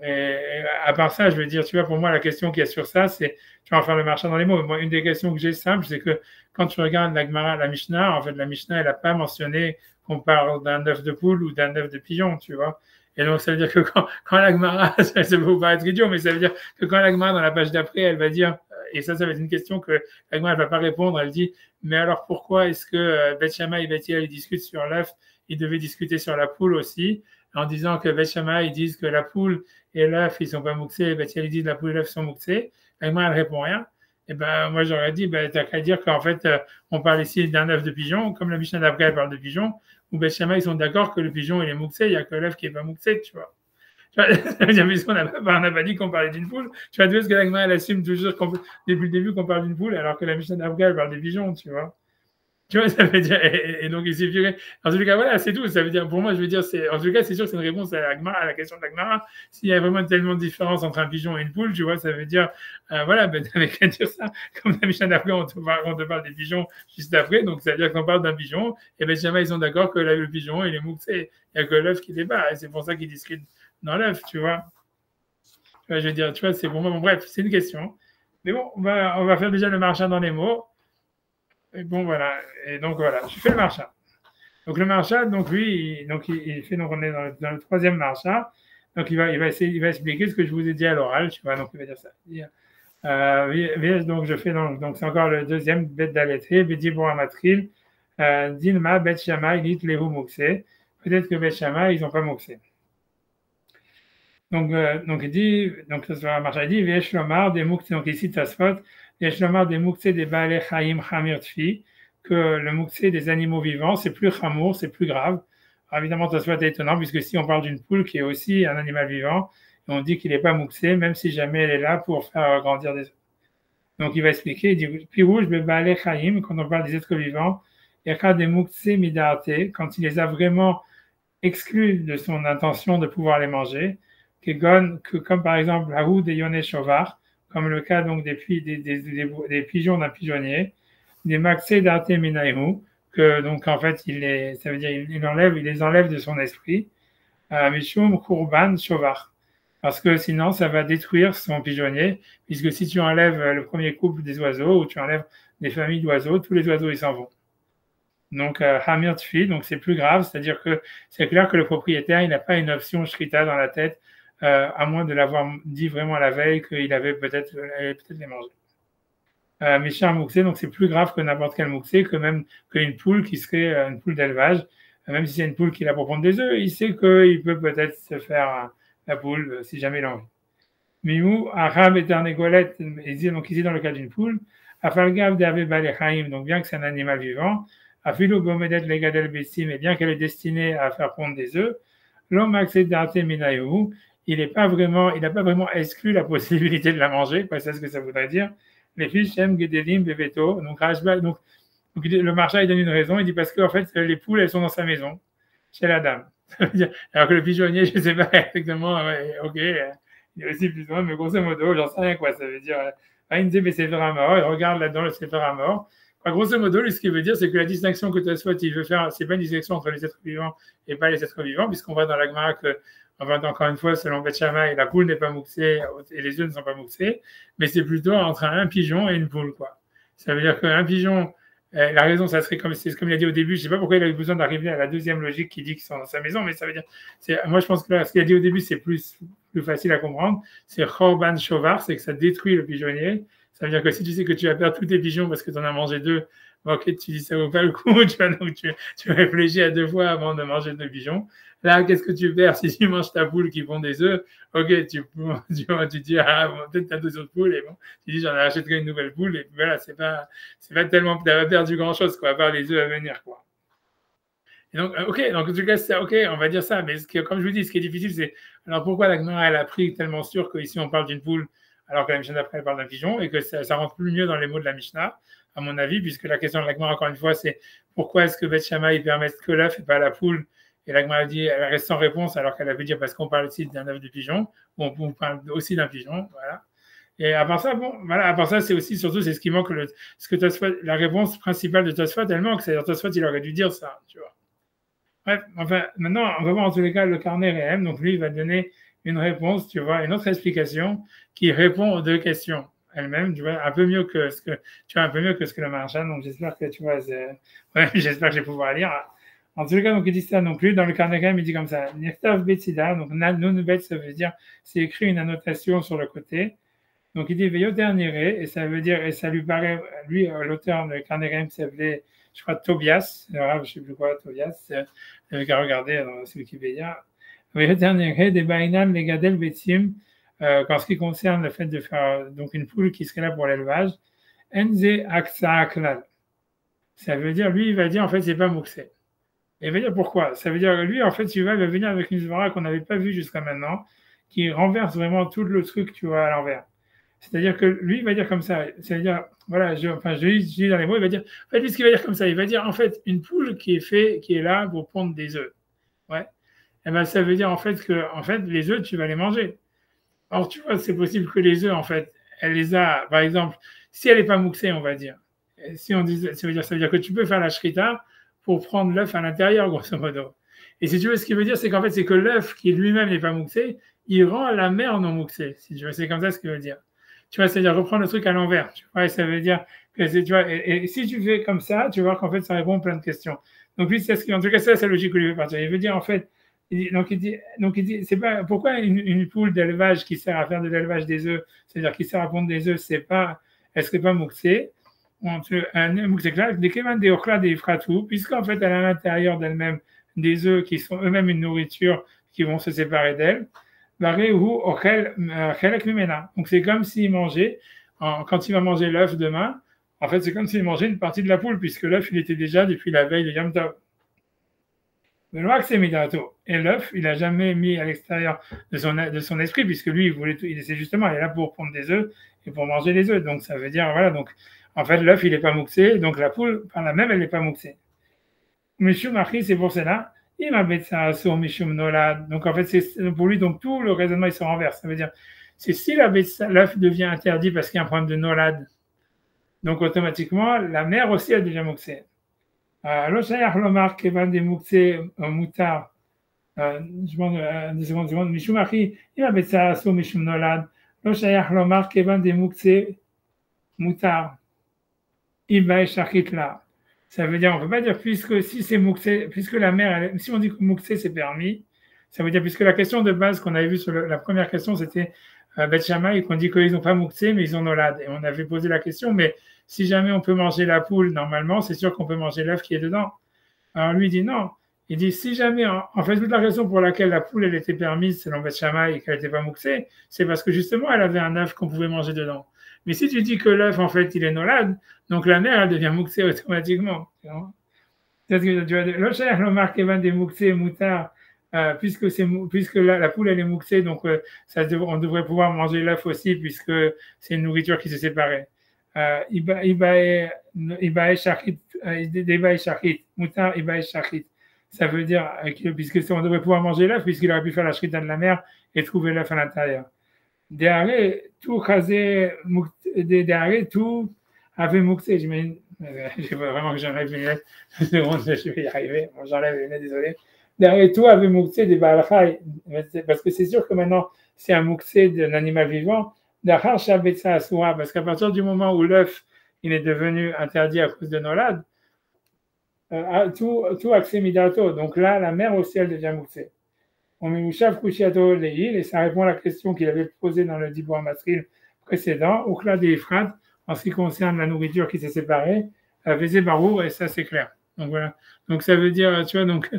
[SPEAKER 1] Et à part ça, je veux dire, tu vois, pour moi, la question qu'il y a sur ça, c'est, tu vas en faire le marchand dans les mots. Moi, une des questions que j'ai simple, c'est que quand tu regardes la Gemara, la Mishnah, en fait, la Mishnah, elle n'a pas mentionné qu'on parle d'un œuf de poule ou d'un œuf de pigeon, tu vois. Et donc, ça veut dire que quand la Gemara, ça peut vous paraître idiot, mais ça veut dire que quand la Gemara, dans la page d'après, elle va dire, et ça va être une question que la Gemara, elle va pas répondre, elle dit, mais alors pourquoi est-ce que Beth Shammai et Beth Hillel, ils discutent sur l'œuf, ils devaient discuter sur la poule aussi, en disant que Beth Shammai, ils disent que la poule et l'œuf, ils sont pas mouxés, ben, si elle dit la poule et l'œuf sont mouxés, moi, elle répond rien. Et ben, moi, j'aurais dit, ben, t'as qu'à dire qu'en fait, on parle ici d'un œuf de pigeon, comme la Mishnah d'après, elle parle de pigeon, ou Ben Shammai, ils sont d'accord que le pigeon, il est mouxé, il n'y a que l'œuf qui est pas mouxé, tu vois. Puisqu'on n'a pas dit qu'on parlait d'une poule, tu vois, parce que l'agma, elle assume toujours depuis le début qu'on parle d'une poule, alors que la Mishnah d'après, elle parle des pigeons, tu vois. Tu vois, ça veut dire, et donc il suffirait. En tout cas, voilà, c'est tout. Ça veut dire, pour moi, je veux dire, en tout cas, c'est sûr que c'est une réponse à la question de l'agmara. S'il y a vraiment tellement de différence entre un pigeon et une poule, tu vois, ça veut dire, voilà, ben, t'avais qu'à dire ça. Comme la Mishnah d'après, on te parle des pigeons juste après, donc ça veut dire qu'on parle d'un pigeon, et ben, jamais ils sont d'accord que le pigeon, il est mouxé. Il n'y a que l'œuf qui débat, et c'est pour ça qu'ils discutent dans l'œuf, tu vois. Je veux dire, tu vois, c'est pour moi, bon, bref, c'est une question. Mais bon, on va faire déjà le marchand dans les mots. Et bon, voilà. Et donc, voilà, je fais le marchand. Donc, le marchand, donc, lui, il fait, donc, on est dans le troisième marchand. Donc, il va expliquer ce que je vous ai dit à l'oral, tu vois. Donc, il va dire ça. Donc, je fais, donc, c'est encore le deuxième, bet d'aletré, bedi pour amatril, dilma, bet shama, lit lehu moxé. Peut-être que bet shama, ils n'ont pas moxé. Donc, il dit, donc, ça sera marchand, il dit, vesh lomar, des moxé, donc, ici, tasfot, vesh lomar, des moxé, des balé chaim, chamir tfi, que le mouxé des animaux vivants, c'est plus chamour, c'est plus grave. Alors, évidemment, ça soit étonnant, puisque si on parle d'une poule qui est aussi un animal vivant, et on dit qu'il n'est pas mouxé, même si jamais elle est là pour faire grandir des œufs. Donc, il va expliquer, il dit, puis rouge, quand on parle des êtres vivants, il y a des mouxé midarte, quand il les a vraiment exclus de son intention de pouvoir les manger, comme par exemple la roue des yonés chauvard, comme le cas donc des pigeons d'un pigeonnier, des maxé d'arte minaïmu, que donc en fait ça veut dire il les enlève de son esprit, mishum kurban chauvard, parce que sinon ça va détruire son pigeonnier, puisque si tu enlèves le premier couple des oiseaux ou tu enlèves des familles d'oiseaux, tous les oiseaux ils s'en vont. Donc hamir tfi, donc c'est plus grave, c'est-à-dire que c'est clair que le propriétaire il n'a pas une option shrita dans la tête, à moins de l'avoir dit vraiment la veille qu'il avait peut-être les manger. Méchant mouxé, donc c'est plus grave que n'importe quel mouxé, que même qu'une poule qui serait une poule d'élevage. Même si c'est une poule qui est là pour pondre des œufs, il sait qu'il peut peut-être se faire la poule si jamais il a envie. Mimou, Aram et Tarnégolette, donc ici dans le cas d'une poule, Afalgav d'Ave Balechaim, donc bien que c'est un animal vivant, Afilo Gomedet Legadel Bessim, et bien qu'elle est destinée à faire pondre des œufs, l'homme accède d'Arte Minayu, il n'a pas vraiment exclu la possibilité de la manger, c'est ce que ça voudrait dire. Les fiches aiment Gedelim Beveto, donc le marchand il donne une raison, il dit parce qu'en fait les poules elles sont dans sa maison, chez la dame. Alors que le pigeonnier, je ne sais pas exactement, ouais, ok, il y a aussi plus ou moins, mais grosso modo, j'en sais rien quoi, ça veut dire, il me dit mais c'est à mort, il regarde là-dedans le Sefer à mort. Grosso modo, lui, ce qu'il veut dire, c'est que la distinction que Tosfot il veut faire, c'est pas une distinction entre les êtres vivants et pas les êtres vivants, puisqu'on voit dans la Gemara que, enfin, encore une fois, selon Beth Shammai, la poule n'est pas mouxée et les œufs ne sont pas mouxés, mais c'est plutôt entre un pigeon et une poule, quoi. Ça veut dire qu'un pigeon, la raison, ça serait comme il a dit au début, je ne sais pas pourquoi il a eu besoin d'arriver à la deuxième logique qui dit qu'ils sont dans sa maison, mais ça veut dire, moi je pense que là, ce qu'il a dit au début, c'est plus facile à comprendre. C'est Chorban Shovar, c'est que ça détruit le pigeonnier. Ça veut dire que si tu sais que tu vas perdre tous tes pigeons parce que tu en as mangé deux, ok, tu dis ça vaut pas le coup, tu vois, donc tu réfléchis à deux fois avant de manger deux pigeons. Là, qu'est-ce que tu perds si tu manges ta poule qui pond des œufs? Ok, tu dis, ah, bon, peut-être tu as deux autres poules, et bon, tu dis, j'en achèterai une nouvelle poule, et puis voilà, c'est pas tellement, tu n'as pas perdu grand-chose, quoi, à part les œufs à venir, quoi. Et donc, ok, donc en tout cas, c'est ok, on va dire ça, mais comme je vous dis, ce qui est difficile, c'est, alors pourquoi la Gemara, elle a pris tellement sûr qu'ici on parle d'une poule, alors que la Mishnah d'après, elle parle d'un pigeon, et que ça rentre plus mieux dans les mots de la Mishnah, à mon avis, puisque la question de la Gemara, encore une fois, c'est pourquoi est-ce que Beth Shammai permet que l'œuf et pas la poule? Et la Gemara dit, elle reste sans réponse, alors qu'elle a pu dire parce qu'on parle aussi d'un œuf de pigeon, ou on parle aussi d'un pigeon, voilà. Et à part ça, bon, voilà, à part ça, c'est aussi, surtout, c'est ce qui manque, la réponse principale de Tosfot, elle manque, c'est-à-dire Tosfot, il aurait dû dire ça, tu vois. Bref, enfin, maintenant, on va voir en tous les cas le carnet réel, donc lui, il va donner une réponse, tu vois, une autre explication qui répond aux deux questions elle-même, tu vois, un peu mieux que ce que tu vois, un peu mieux que ce que le Maharsha. Donc j'espère que tu vois, ouais, j'espère que je vais pouvoir lire. En tout cas, donc il dit ça non plus. Dans le Carnegie, il dit comme ça. Nirtav Betsida, donc nun bet, ça veut dire, c'est écrit une annotation sur le côté. Donc il dit Veyoter Nire, et ça veut dire, et ça lui paraît, lui, l'auteur de Carnegie s'appelait, je crois, Tobias, alors, je ne sais plus quoi, Tobias, avec à regarder dans Wikipédia. Veyoter Nire, des Bainam, les Gadel Betim, en ce qui concerne le fait de faire donc une poule qui serait là pour l'élevage, Enze Aksa Aklal. Ça veut dire, lui, il va dire, en fait, c'est pas Mouxé. Et il va dire pourquoi. Ça veut dire, lui, en fait, il va venir avec une svara qu'on n'avait pas vue jusqu'à maintenant, qui renverse vraiment tout le truc, tu vois, à l'envers. C'est-à-dire que lui, il va dire comme ça. C'est-à-dire, voilà, je lis dans les mots, il va dire, en fait, lui, ce qu'il va dire comme ça, il va dire, en fait, une poule qui est là pour pondre des œufs. Ouais. Et ben, ça veut dire, en fait, que, en fait, les œufs, tu vas les manger. Or, tu vois, c'est possible que les œufs, en fait, elle les a, par exemple, si elle n'est pas mouxée, on va dire. Si on dit, ça veut dire que tu peux faire la shrita pour prendre l'œuf à l'intérieur, grosso modo. Et si tu veux, ce qu'il veut dire, c'est qu'en fait, c'est que l'œuf qui lui-même n'est pas mouxé, il rend la mère non mouxée. Si tu veux, c'est comme ça ce qu'il veut dire. Tu vois, c'est-à-dire reprendre le truc à l'envers. Tu vois, et ça veut dire que c'est, tu vois, et si tu fais comme ça, tu vois qu'en fait, ça répond à plein de questions. Donc lui, c'est ce qui, en tout cas, c'est la logique que lui veut partir. Il veut dire, en fait, il dit, c'est pas, pourquoi une poule d'élevage qui sert à faire de l'élevage des œufs, c'est-à-dire qui sert à pondre des œufs, elle serait pas mouxée, puisqu'en fait, elle a à l'intérieur d'elle-même des œufs qui sont eux-mêmes une nourriture qui vont se séparer d'elle. Donc c'est comme s'il mangeait, quand il va manger l'œuf demain, en fait c'est comme s'il mangeait une partie de la poule, puisque l'œuf il était déjà depuis la veille de Yom Tov. Et l'œuf, il n'a jamais mis à l'extérieur de son esprit, puisque lui, c'est justement, il est là pour pondre des œufs et pour manger les œufs. Donc ça veut dire, voilà, donc en fait l'œuf il n'est pas mouxé, donc la poule, par la même, elle n'est pas mouxée. Mishum Achi, c'est pour cela. Il m'a ça sur Mishum Nolad. Donc en fait, c'est pour lui, donc tout le raisonnement il se renverse. Ça veut dire, c'est si l'œuf devient interdit parce qu'il y a un problème de Nolad, donc automatiquement, la mère aussi elle devient mouxée. לא שייך לומר כיוון דמוקצה מותר, משום אחי, אם הביצה אסור משום נולד, לא שייך לומר כיוון דמוקצה מותר, אם באש אחית לה. Ça veut dire, on ne peut pas dire puisque si c'est mouxé, puisque la mère, si on dit que mouxé c'est permis, ça veut dire puisque la question de base qu'on avait vue sur la première question c'était Beth Shammai, qu'on dit qu'ils n'ont pas mouxé mais ils ont nolad. Et on avait posé la question, mais si jamais on peut manger la poule, normalement, c'est sûr qu'on peut manger l'œuf qui est dedans. Alors lui dit non. Il dit si jamais, en fait, toute la raison pour laquelle la poule elle était permise selon Beth Shammai et qu'elle n'était pas mouxée, c'est parce que justement elle avait un œuf qu'on pouvait manger dedans. Mais si tu dis que l'œuf en fait il est nolad, donc la mère elle devient mouxée automatiquement. C'est ce que tu vois. Le cher le marque Evan des mouxés moutard, puisque la poule elle est mouxée, donc on devrait pouvoir manger l'œuf aussi puisque c'est une nourriture qui se séparait. Ibae shachit, mutar ibae shachit. Ça veut dire puisque on devrait pouvoir manger l'œuf puisqu'il aurait pu faire la shrita de la mer et trouver l'œuf à l'intérieur. Derrière tout avait mouxé. J'ai vraiment que j'enlève une lettre. Je vais y arriver. Bon, j'enlève une lettre, désolé. Derrière tout avait mouxé des balachai. Parce que c'est sûr que maintenant c'est un mouxé d'un animal vivant. Parce qu'à partir du moment où l'œuf il est devenu interdit à cause de Nolad, tout accès midato. Donc là, la mère aussi, elle devient mouxée. On met Mouchav Kushiato Leil, et ça répond à la question qu'il avait posée dans le Dibor Matril précédent, au Kla des Ephrat, en ce qui concerne la nourriture qui s'est séparée, Vézé Barou, et ça c'est clair. Donc voilà. Donc ça veut dire, tu vois, donc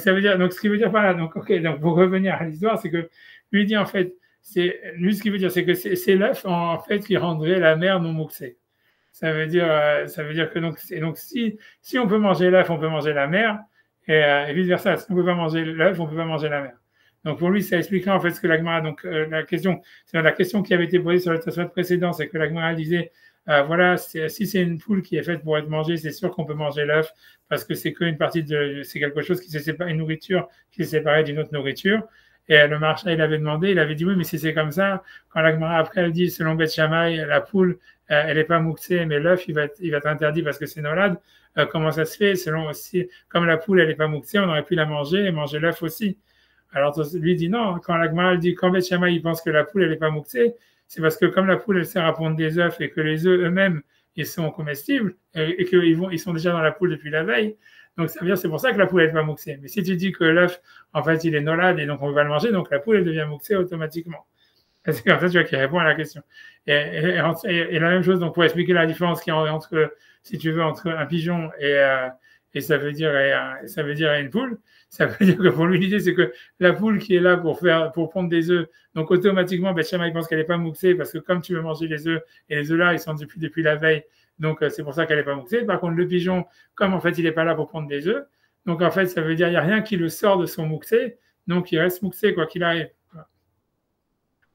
[SPEAKER 1] ça veut dire, donc ce qui veut dire par là, donc ok, donc pour revenir à l'histoire, c'est que lui dit en fait, lui ce qu'il veut dire, c'est que c'est l'œuf en fait qui rendrait la mère non mouxée. Ça veut dire que donc si on peut manger l'œuf, on peut manger la mère. Et vice versa, si on ne peut pas manger l'œuf, on ne peut pas manger la mer. Donc pour lui, ça expliquerait en fait ce que l'Agmara, donc la question qui avait été posée sur le tassoir précédent, c'est que l'Agmara disait, voilà, si c'est une poule qui est faite pour être mangée, c'est sûr qu'on peut manger l'œuf parce que c'est qu'une partie c'est quelque chose qui s'est séparé, une nourriture qui s'est séparée d'une autre nourriture. Et le marchand, il avait demandé, il avait dit oui, mais si c'est comme ça, quand l'Agmara après elle dit, selon Beth Shammai, la poule, elle n'est pas mouxée, mais l'œuf, il va être interdit parce que c'est nolad. Comment ça se fait selon aussi, comme la poule, elle n'est pas mouxée, on aurait pu la manger et manger l'œuf aussi. Alors lui dit non, quand l'Agmara dit quand Beth Shammai il pense que la poule elle n'est pas mouxée, c'est parce que comme la poule elle sert à pondre des œufs et que les œufs eux-mêmes ils sont comestibles et qu'ils sont déjà dans la poule depuis la veille, donc ça veut dire c'est pour ça que la poule elle n'est pas mouxée. Mais si tu dis que l'œuf en fait il est nolade et donc on va le manger, donc la poule elle devient mouxée automatiquement. C'est comme ça tu vois, qui répond à la question. Et la même chose, donc pour expliquer la différence qu'il y a entre, si tu veux, entre un pigeon et ça veut dire une poule, ça veut dire que pour lui l'idée c'est que la poule qui est là pour pondre des œufs, donc automatiquement Beth Shammai pense qu'elle n'est pas mouxée parce que comme tu veux manger les œufs et les œufs là ils sont depuis la veille, donc c'est pour ça qu'elle n'est pas mouxée. Par contre le pigeon, comme en fait il n'est pas là pour pondre des œufs, donc en fait ça veut dire il n'y a rien qui le sort de son mouxé, donc il reste mouxé quoi qu'il arrive.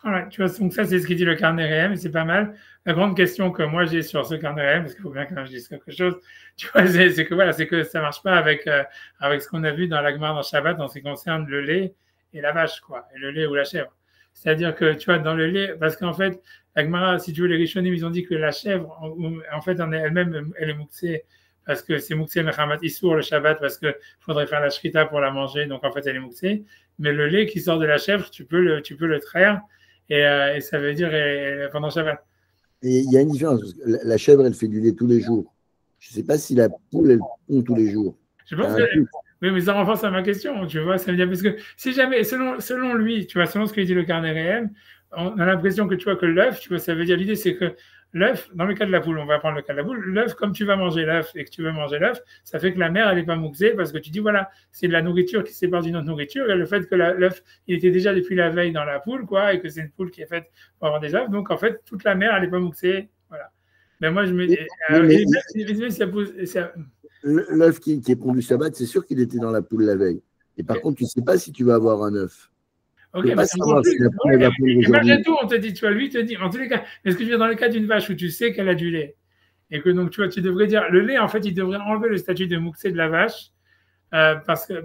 [SPEAKER 1] Voilà, tu vois, donc ça, c'est ce qu'il dit le carnet réel, et c'est pas mal. La grande question que moi j'ai sur ce carnet réel, parce qu'il faut bien que je dise quelque chose, tu vois, c'est que voilà, c'est que ça marche pas avec ce qu'on a vu dans l'Agmar dans Shabbat en ce qui concerne le lait et la vache, quoi, et le lait ou la chèvre. C'est-à-dire que tu vois, dans le lait, parce qu'en fait, l'Agmara, si tu veux, les Rishonim, ils ont dit que la chèvre, en fait, elle-même, elle est mouxée, parce que c'est mouxé Mechamat Issour le Shabbat, parce qu'il faudrait faire la shrita pour la manger, donc en fait, elle est mouxée. Mais le lait qui sort de la chèvre, tu peux le traire. Et ça veut dire pendant Shabbat.
[SPEAKER 2] Et il y a une différence. La chèvre, elle fait du lait tous les jours. Je ne sais pas si la poule, elle pond tous les jours.
[SPEAKER 1] Je pense que, oui, mais ça renforce à ma question, tu vois. Ça veut dire, parce que si jamais, selon lui, tu vois, selon ce que dit le carnet réel, on a l'impression que tu vois que l'œuf, tu vois, ça veut dire, l'idée, c'est que l'œuf, dans le cas de la poule, on va prendre le cas de la poule, l'œuf, comme tu vas manger l'œuf et que tu veux manger l'œuf, ça fait que la mère, elle n'est pas mouxée parce que tu dis, voilà, c'est de la nourriture qui se sépare d'une autre nourriture et le fait que l'œuf, il était déjà depuis la veille dans la poule, quoi, et que c'est une poule qui est faite pour avoir des œufs, donc en fait, toute la mère, elle n'est pas mouxée, voilà. Mais moi, je me dis,
[SPEAKER 2] l'œuf qui est pondu Shabbat, c'est sûr qu'il était dans la poule la veille. Et par contre, tu ne sais pas si tu vas avoir un œuf.
[SPEAKER 1] Ok, mais malgré tout, on te dit, tu vois, lui, il te dit, en tous les cas, est-ce que je veux dire, dans le cas d'une vache où tu sais qu'elle a du lait, et que donc, tu vois, tu devrais dire, le lait, en fait, il devrait enlever le statut de mouxé de la vache, parce que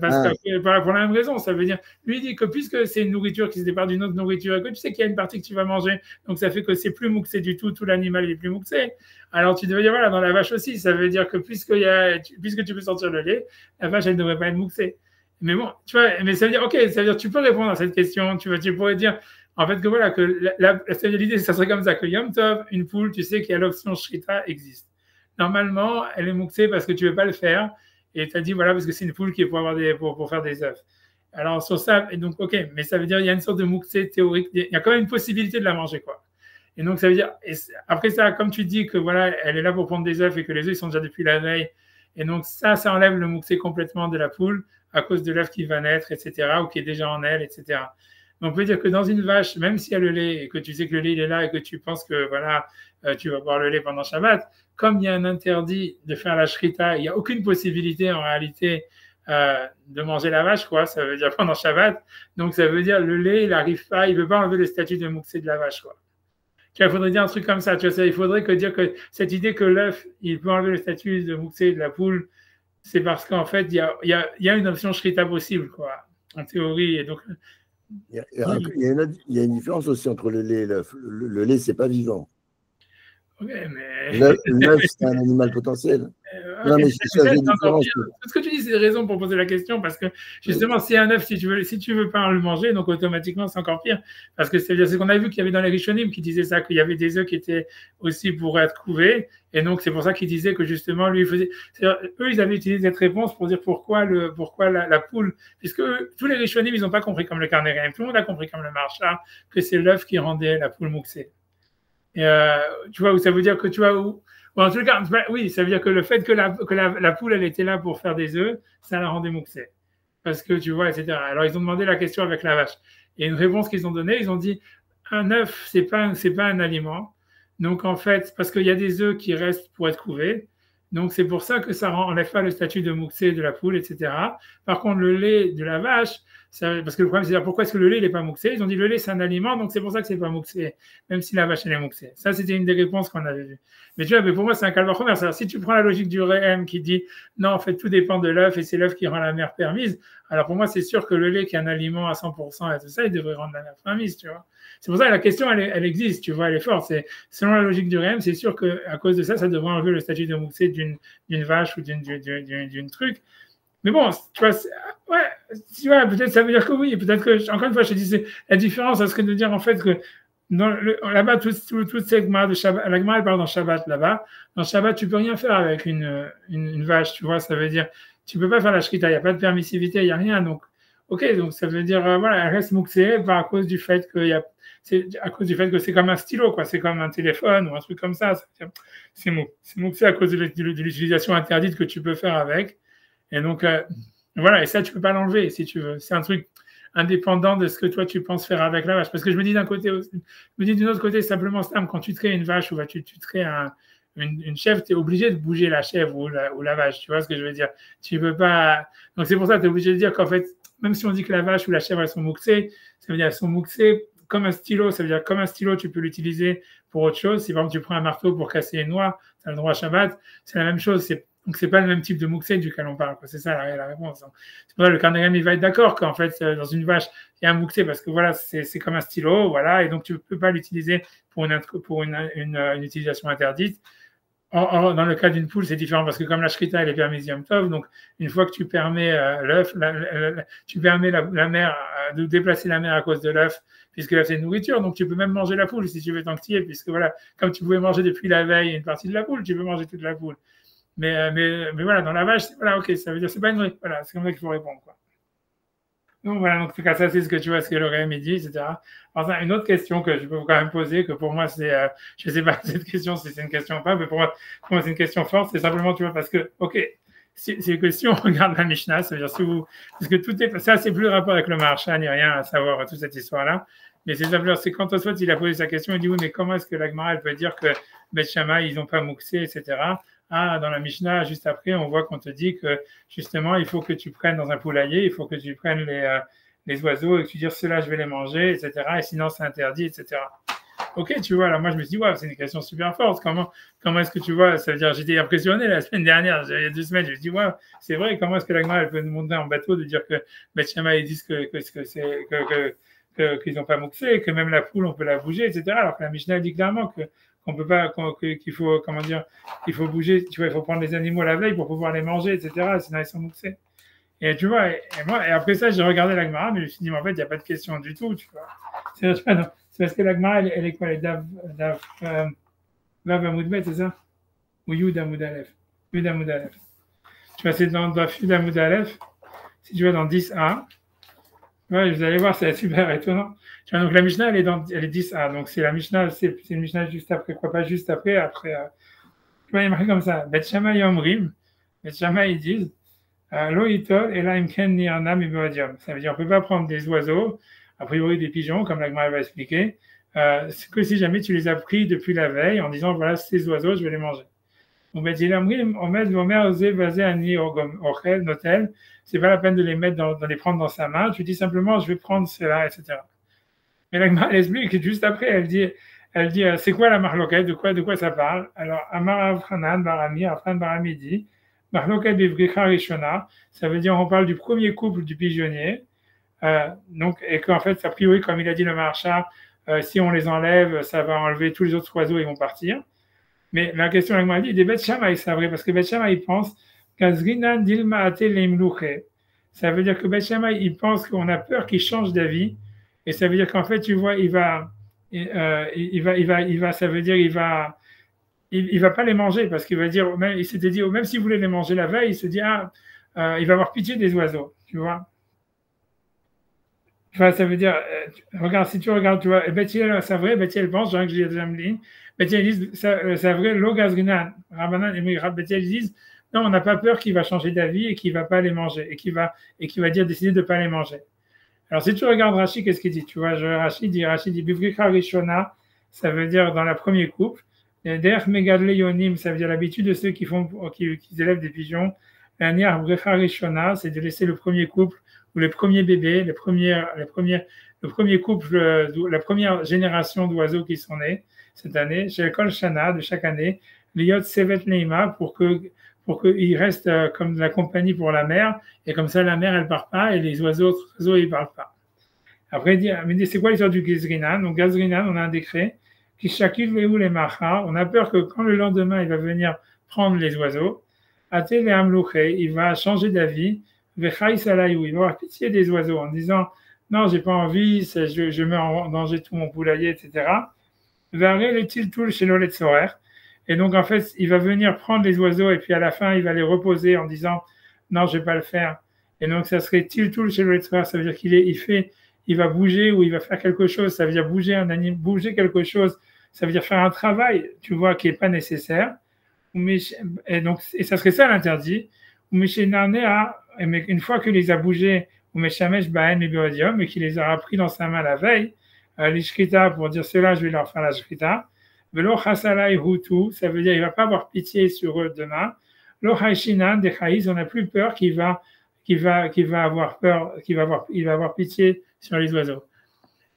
[SPEAKER 1] pour la même raison, ça veut dire, lui, il dit que puisque c'est une nourriture qui se départ d'une autre nourriture, et que tu sais qu'il y a une partie que tu vas manger, donc ça fait que c'est plus mouxé du tout l'animal est plus mouxé, alors tu devrais dire, voilà, dans la vache aussi, ça veut dire que puisque tu peux sortir le lait, la vache, elle ne devrait pas être mouxée. Mais bon, tu vois, mais ça veut dire, ok, ça veut dire, tu peux répondre à cette question, tu pourrais dire, en fait, que voilà, que l'idée, ça serait comme ça, que Yom Tov, une poule, tu sais qu'il y a l'option Shrita existe. Normalement, elle est mouxée parce que tu ne veux pas le faire, et tu as dit, voilà, parce que c'est une poule qui est pour faire des œufs. Alors, sur ça, et donc, ok, mais ça veut dire, il y a une sorte de mouxée théorique, il y a quand même une possibilité de la manger, quoi. Et donc, ça veut dire, après ça, comme tu dis que voilà, elle est là pour prendre des œufs et que les œufs, ils sont déjà depuis la veille, et donc ça enlève le mouxé complètement de la poule à cause de l'œuf qui va naître, etc., ou qui est déjà en elle, etc. Donc, on peut dire que dans une vache, même s'il y a le lait et que tu sais que le lait il est là et que tu penses que voilà, tu vas boire le lait pendant Shabbat, comme il y a un interdit de faire la shrita, il n'y a aucune possibilité en réalité de manger la vache, quoi. Ça veut dire pendant Shabbat. Donc, ça veut dire le lait, il n'arrive pas, il ne veut pas enlever le statut de mouxé de la vache, quoi. Tu vois, il faudrait dire un truc comme ça. Tu vois, il faudrait dire que cette idée que l'œuf, il peut enlever le statut de mouxé de la poule, c'est parce qu'en fait, il y a une option shrita possible, quoi, en théorie. Et donc,
[SPEAKER 2] il y a une différence aussi entre le lait et l'œuf. Le lait, c'est pas vivant.
[SPEAKER 1] Okay, mais...
[SPEAKER 2] L'œuf, c'est un animal potentiel. Non, mais c'est ça, j'ai une différence.
[SPEAKER 1] Tout ce que tu dis, c'est raison pour poser la question, parce que justement, si un œuf, si tu veux pas le manger, donc automatiquement, c'est encore pire. Parce que c'est ce qu'on a vu qu'il y avait dans les Rishonim qui disaient ça, qu'il y avait des œufs qui étaient aussi pour être couvés. Et donc, c'est pour ça qu'ils disaient que justement, lui, il faisait. Eux, ils avaient utilisé cette réponse pour dire pourquoi la poule. Puisque tous les Rishonim, ils n'ont pas compris comme le carnet. Tout le monde a compris comme le marchand que c'est l'œuf qui rendait la poule mouxée. Et tu vois, où ça veut dire que tu vois, ou en tout cas, oui, ça veut dire que le fait que la poule, elle était là pour faire des œufs, ça la rendait mouxée. Parce que tu vois, etc. Alors, ils ont demandé la question avec la vache. Et une réponse qu'ils ont donnée, ils ont dit un œuf, c'est pas un aliment. Donc, en fait, parce qu'il y a des œufs qui restent pour être couvés. Donc, c'est pour ça que ça enlève pas le statut de mouxé de la poule, etc. Par contre, le lait de la vache, parce que le problème, c'est pourquoi est-ce que le lait n'est pas mouxé? Ils ont dit le lait, c'est un aliment, donc c'est pour ça que c'est pas mouxé, même si la vache, elle est mouxée. Ça, c'était une des réponses qu'on avait vues. Mais tu vois, mais pour moi, c'est un calvaire commerce. Alors, si tu prends la logique du REM qui dit non, en fait, tout dépend de l'œuf et c'est l'œuf qui rend la mère permise, alors pour moi, c'est sûr que le lait qui est un aliment à 100% et tout ça, il devrait rendre la mère permise, tu vois. C'est pour ça que la question, elle existe, tu vois, elle est forte. Selon la logique du REM, c'est sûr qu'à cause de ça, ça devrait enlever le statut de mouxé d'une vache ou d'une truc. Mais bon, tu vois, ouais, tu vois, peut-être ça veut dire que oui, peut-être que, encore une fois, je te dis, c'est la différence, ça serait de dire en fait que là-bas, toute cette Gemara de Shabbat, la Gemara elle parle dans Shabbat là-bas. Dans Shabbat, tu peux rien faire avec une vache, tu vois, ça veut dire, tu peux pas faire la shrita, il n'y a pas de permissivité, il n'y a rien. Donc, ok, donc ça veut dire, voilà, elle reste mouxée à cause du fait qu'il y a, c'est à cause du fait que c'est comme un stylo, quoi, c'est comme un téléphone ou un truc comme ça. C'est mouxé à cause de l'utilisation interdite que tu peux faire avec. Et donc, voilà, et ça, tu peux pas l'enlever si tu veux. C'est un truc indépendant de ce que toi tu penses faire avec la vache. Parce que je me dis d'un côté, je me dis d'une autre côté, simplement, Sam, quand tu te crées une vache ou tu te crées une chèvre, tu es obligé de bouger la chèvre ou la vache. Tu vois ce que je veux dire? Tu peux pas. Donc, c'est pour ça que tu es obligé de dire qu'en fait, même si on dit que la vache ou la chèvre, elles sont mouxées, ça veut dire elles sont mouxées comme un stylo. Ça veut dire comme un stylo, tu peux l'utiliser pour autre chose. Si par exemple, tu prends un marteau pour casser une noix, tu as le droit à Shabbat, c'est la même chose. Donc, c'est pas le même type de mouxé duquel on parle. C'est ça la réponse. C'est pour ça que le carnégram, il va être d'accord qu'en fait, dans une vache, il y a un mouxé parce que voilà, c'est comme un stylo, voilà, et donc tu ne peux pas l'utiliser pour une utilisation interdite. Dans le cas d'une poule, c'est différent parce que comme la shrita, elle est permise Yom Tov, donc une fois que tu permets l'œuf, tu permets la mère de déplacer la mère à cause de l'œuf, puisque l'œuf c'est une nourriture, donc tu peux même manger la poule si tu veux tant que tu y es, puisque voilà, comme tu pouvais manger depuis la veille une partie de la poule, tu peux manger toute la poule. Mais voilà, dans la vache, voilà, ok, ça veut dire c'est pas une vraie. Voilà, c'est comme ça qu'il faut répondre, quoi. Donc voilà, donc en tout cas, ça c'est ce que tu vois, ce que le Rémi dit, etc. Enfin, une autre question que je peux quand même poser, que pour moi c'est, je sais pas cette question si c'est une question ou pas, mais pour moi c'est une question forte, c'est simplement, tu vois, parce que, ok, c'est une question, on regarde la Mishnah, ça veut dire si vous, parce que tout est, ça c'est plus le rapport avec le Maharsha, ni rien à savoir toute cette histoire-là, mais c'est simplement, c'est quand Tosfot il a posé sa question, il dit oui, mais comment est-ce que la Gemara elle peut dire que Beth Shammai ils n'ont pas mouxé, etc. Ah, dans la Mishnah, juste après, on voit qu'on te dit que justement, il faut que tu prennes dans un poulailler, il faut que tu prennes les oiseaux et que tu dises ceux-là, je vais les manger, etc. Et sinon, c'est interdit, etc. Ok, tu vois, alors moi, je me suis dit, ouais, c'est une question super forte. Comment est-ce que tu vois? Ça veut dire, j'étais impressionné la semaine dernière, il y a 2 semaines, je me suis dit, ouais, c'est vrai, comment est-ce que la Gemara, elle peut nous monter en bateau de dire que Beth Shammai, ils disent qu'ils n'ont pas mouxé, que même la poule, on peut la bouger, etc. Alors que la Mishnah dit clairement qu'on peut pas, qu'il faut, comment dire, il faut bouger, tu vois, il faut prendre les animaux la veille pour pouvoir les manger, etc. Sinon, ils sont mouxés. Et tu vois, et après ça, j'ai regardé la Gemara, mais je me suis dit, mais en fait, il n'y a pas de question du tout, tu vois. C'est parce que la Gemara, elle est quoi? Elle est Vav Amoudbet, c'est ça? Ou Yud Amoud Aleph? Yud Amoud Aleph. Tu vois, c'est dans Yud Amoud Aleph, si tu vois dans 10a, ouais, vous allez voir, c'est super étonnant. Tu vois, donc la Mishnah, elle est 10a, donc c'est la Mishnah, c'est une Mishnah juste après, quoi, pas juste après, tu vois, il y a marqué comme ça, Bet Shammai Yomrim, Bet Shammai, ils disent, Lo itol, ela imken ni anam ibadium. Ça veut dire, on ne peut pas prendre des oiseaux, a priori des pigeons, comme la Gemara va expliquer, c'est que si jamais tu les as pris depuis la veille, en disant, voilà, ces oiseaux, je vais les manger. Donc, Bet Yomrim, Omed, Vomer, Oze, Vazé, Ani, Ochel, Notel, c'est pas la peine de les mettre de les prendre dans sa main. Tu dis simplement, je vais prendre cela, etc. Mais la Gemara, elle explique, juste après, elle dit, c'est quoi la marloquette, de quoi ça parle? Alors, Amar Avranan Barami, Afran Barami dit, marloquette bivricha rishona, ça veut dire, on parle du premier couple du pigeonnier, donc, et qu'en fait, a priori, comme il a dit le Maharsha, si on les enlève, ça va enlever tous les autres oiseaux, ils vont partir. Mais la question, la Gemara dit, des Beth Shammai, c'est vrai, parce que Beth Shammai, il pense, Kazrinan dilma ate leimluche. Ça veut dire que Beth Shammai, il pense qu'on a peur qu'il change d'avis. Et ça veut dire qu'en fait, tu vois, ça veut dire, il va pas les manger parce qu'il va dire, il s'était dit, même s'il voulait les manger la veille, il se dit, il va avoir pitié des oiseaux, tu vois. Enfin, ça veut dire, regarde, si tu regardes, tu vois, Bethiel, c'est vrai, Bethiel pense, genre que j'ai déjà dit, Bethiel disent, c'est vrai, l'ogazrinan, Rabbanan et Bethiel disent, non, on n'a pas peur qu'il va changer d'avis et qu'il va pas les manger et qu'il va dire décider de pas les manger. Alors, si tu regardes Rashi, qu'est-ce qu'il dit? Tu vois, Rashi dit, Bivrika Rishona, ça veut dire dans la première couple. Derech Megadle Yonim, ça veut dire l'habitude de ceux qui élèvent des pigeons. L'aniar Brecha Rishona, c'est de laisser le premier couple ou les premiers bébés, le premier couple, la première génération d'oiseaux qui sont nés cette année, chez Kol Shana, de chaque année, Liot Sevet Neima, pour qu'il reste comme de la compagnie pour la mère, et comme ça la mère elle part pas, et les autres oiseaux ils parlent pas. Après il dit c'est quoi l'histoire du Gazrinan? Donc Gazrinan, on a un décret, qui Shakil Vehu les Macha, on a peur que quand le lendemain il va venir prendre les oiseaux, Até les Amlouché, il va changer d'avis, Vechaïs alayou, il va avoir pitié des oiseaux en disant non, j'ai pas envie, je mets en danger tout mon poulailler, etc. Varé le tiltoul chez l'oletzorer. Et donc, en fait, il va venir prendre les oiseaux et puis à la fin, il va les reposer en disant non, je vais pas le faire. Et donc, ça serait tiltoul chez l'oletzorer, ça veut dire il va bouger ou il va faire quelque chose, ça veut dire bouger un animal, bouger quelque chose, ça veut dire faire un travail, tu vois, qui est pas nécessaire. Et donc, et ça serait ça l'interdit. Mais une fois qu'il les a bougés, ou Meshamesh Baen Mibirodium, et qu'il les aura pris dans sa main la veille, l'Ishkrita, pour dire cela, je vais leur faire la Shkrita. Velo Chasalai Hutu, ça veut dire il ne va pas avoir pitié sur eux demain. Lo Haishinan, des Haïs, on n'a plus peur qu'il va avoir peur, il va avoir pitié sur les oiseaux.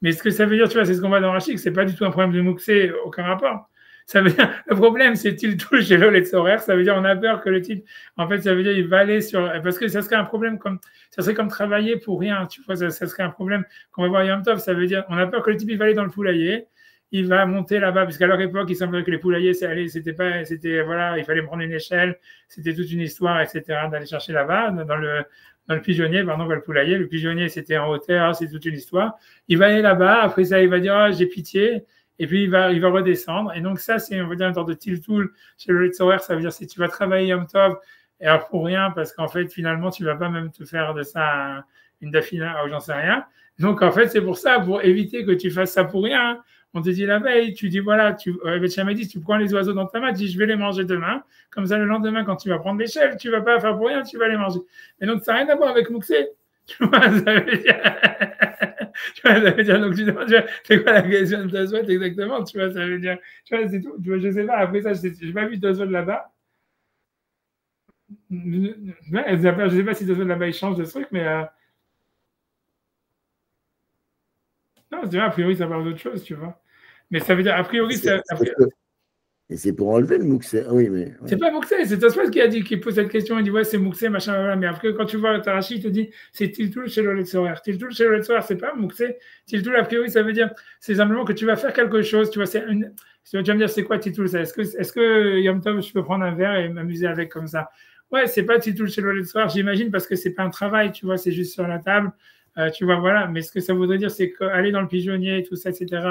[SPEAKER 1] Mais ce que ça veut dire, tu vois, c'est ce qu'on voit dans Rachid, c'est pas du tout un problème de Mouxé, aucun rapport. Ça veut dire, le problème, c'est qu'il touche chez les horaires. Ça veut dire, on a peur que le type, en fait, ça veut dire, il va aller sur, parce que ça serait un problème ça serait comme travailler pour rien, tu vois, ça serait un problème qu'on va voir Yom Tov. Ça veut dire, on a peur que le type, il va aller dans le poulailler, il va monter là-bas, parce qu'à leur époque, il semblait que les poulaillers, voilà, il fallait prendre une échelle, c'était toute une histoire, etc., d'aller chercher là-bas, dans le pigeonnier, pardon, pas le poulailler. Le pigeonnier, c'était en hauteur, c'est toute une histoire. Il va aller là-bas, après ça, il va dire, oh, j'ai pitié. Et puis, il va redescendre. Et donc, ça, c'est, on va dire, un genre de tiltoul chez le Litzorer. Ça veut dire, si tu vas travailler Yom Tov, et alors pour rien, parce qu'en fait, finalement, tu vas pas même te faire de ça une dafina, ou j'en sais rien. Donc, en fait, c'est pour ça, pour éviter que tu fasses ça pour rien. On te dit la veille, tu dis, voilà, Betchama dit, tu prends les oiseaux dans ta main, tu dis, je vais les manger demain. Comme ça, le lendemain, quand tu vas prendre l'échelle, tu vas pas faire pour rien, tu vas les manger. Et donc, ça n'a rien à voir avec Mouxé. Tu vois, ça veut dire... tu vois, ça veut dire, donc tu demandes, c'est quoi la question de Tosfot exactement, tu vois, ça veut dire, tu vois, c'est tout, tu vois, je sais pas, après ça, je n'ai pas vu Tosfot là-bas. Ouais, je sais pas si Tosfot là-bas, il change de truc, mais non, tu vois, a priori, ça parle d'autre chose, tu vois. Mais ça veut dire, a priori,
[SPEAKER 2] et c'est pour enlever le Mouxé. Oui, mais. Ouais.
[SPEAKER 1] C'est pas Mouxé, c'est Tosfot qui pose cette question. Il dit, ouais, c'est Mouxé, machin, voilà. Mais après, quand tu vois Tarachi, il te dit, c'est Tiltoul chez le Letzorer. Tiltoul chez le Letzorer, c'est pas Mouxé. Tiltoul, a priori, ça veut dire, c'est simplement que tu vas faire quelque chose. Tu vois, tu vas me dire, c'est quoi Tiltoul? Est-ce que Yom Tov, je peux prendre un verre et m'amuser avec comme ça? Ouais, c'est pas Tiltoul chez le Letzorer, j'imagine, parce que c'est pas un travail, tu vois, c'est juste sur la table. Tu vois, voilà. Mais ce que ça voudrait dire, c'est qu'aller dans le pigeonnier, tout ça, etc.,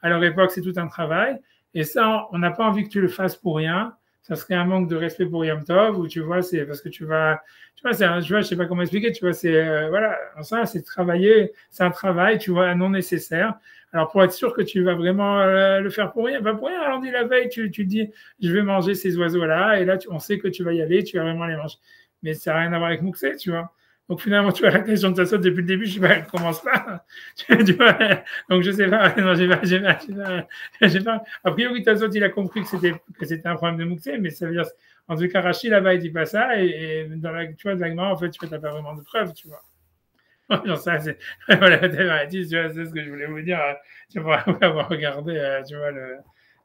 [SPEAKER 1] à leur époque, c'est tout un travail. Et ça, on n'a pas envie que tu le fasses pour rien. Ça serait un manque de respect pour Yom Tov, ou tu vois, c'est parce que tu vois, je sais pas comment expliquer, tu vois, voilà, ça, c'est travailler, c'est un travail, tu vois, non nécessaire. Alors, pour être sûr que tu vas vraiment le faire pour rien, pas pour rien. Alors, on dit la veille, tu dis, je vais manger ces oiseaux-là, et là, on sait que tu vas y aller, tu vas vraiment les manger. Mais ça n'a rien à voir avec Mouxé, tu vois. Donc finalement, tu vois, la question de ta saute depuis le début, je sais pas, elle commence pas. Tu vois, donc je sais pas, non, j'ai pas. A priori, ta saute, il a compris que c'était un problème de Mouxé, mais ça veut dire, en tout cas, Rachid là-bas, il dit pas ça, et dans tu vois, de l'agma, en fait, tu n'as pas vraiment de preuves, tu vois. Genre ça, c'est voilà, tu vois, c'est ce que je voulais vous dire. Tu vois, avoir regardé,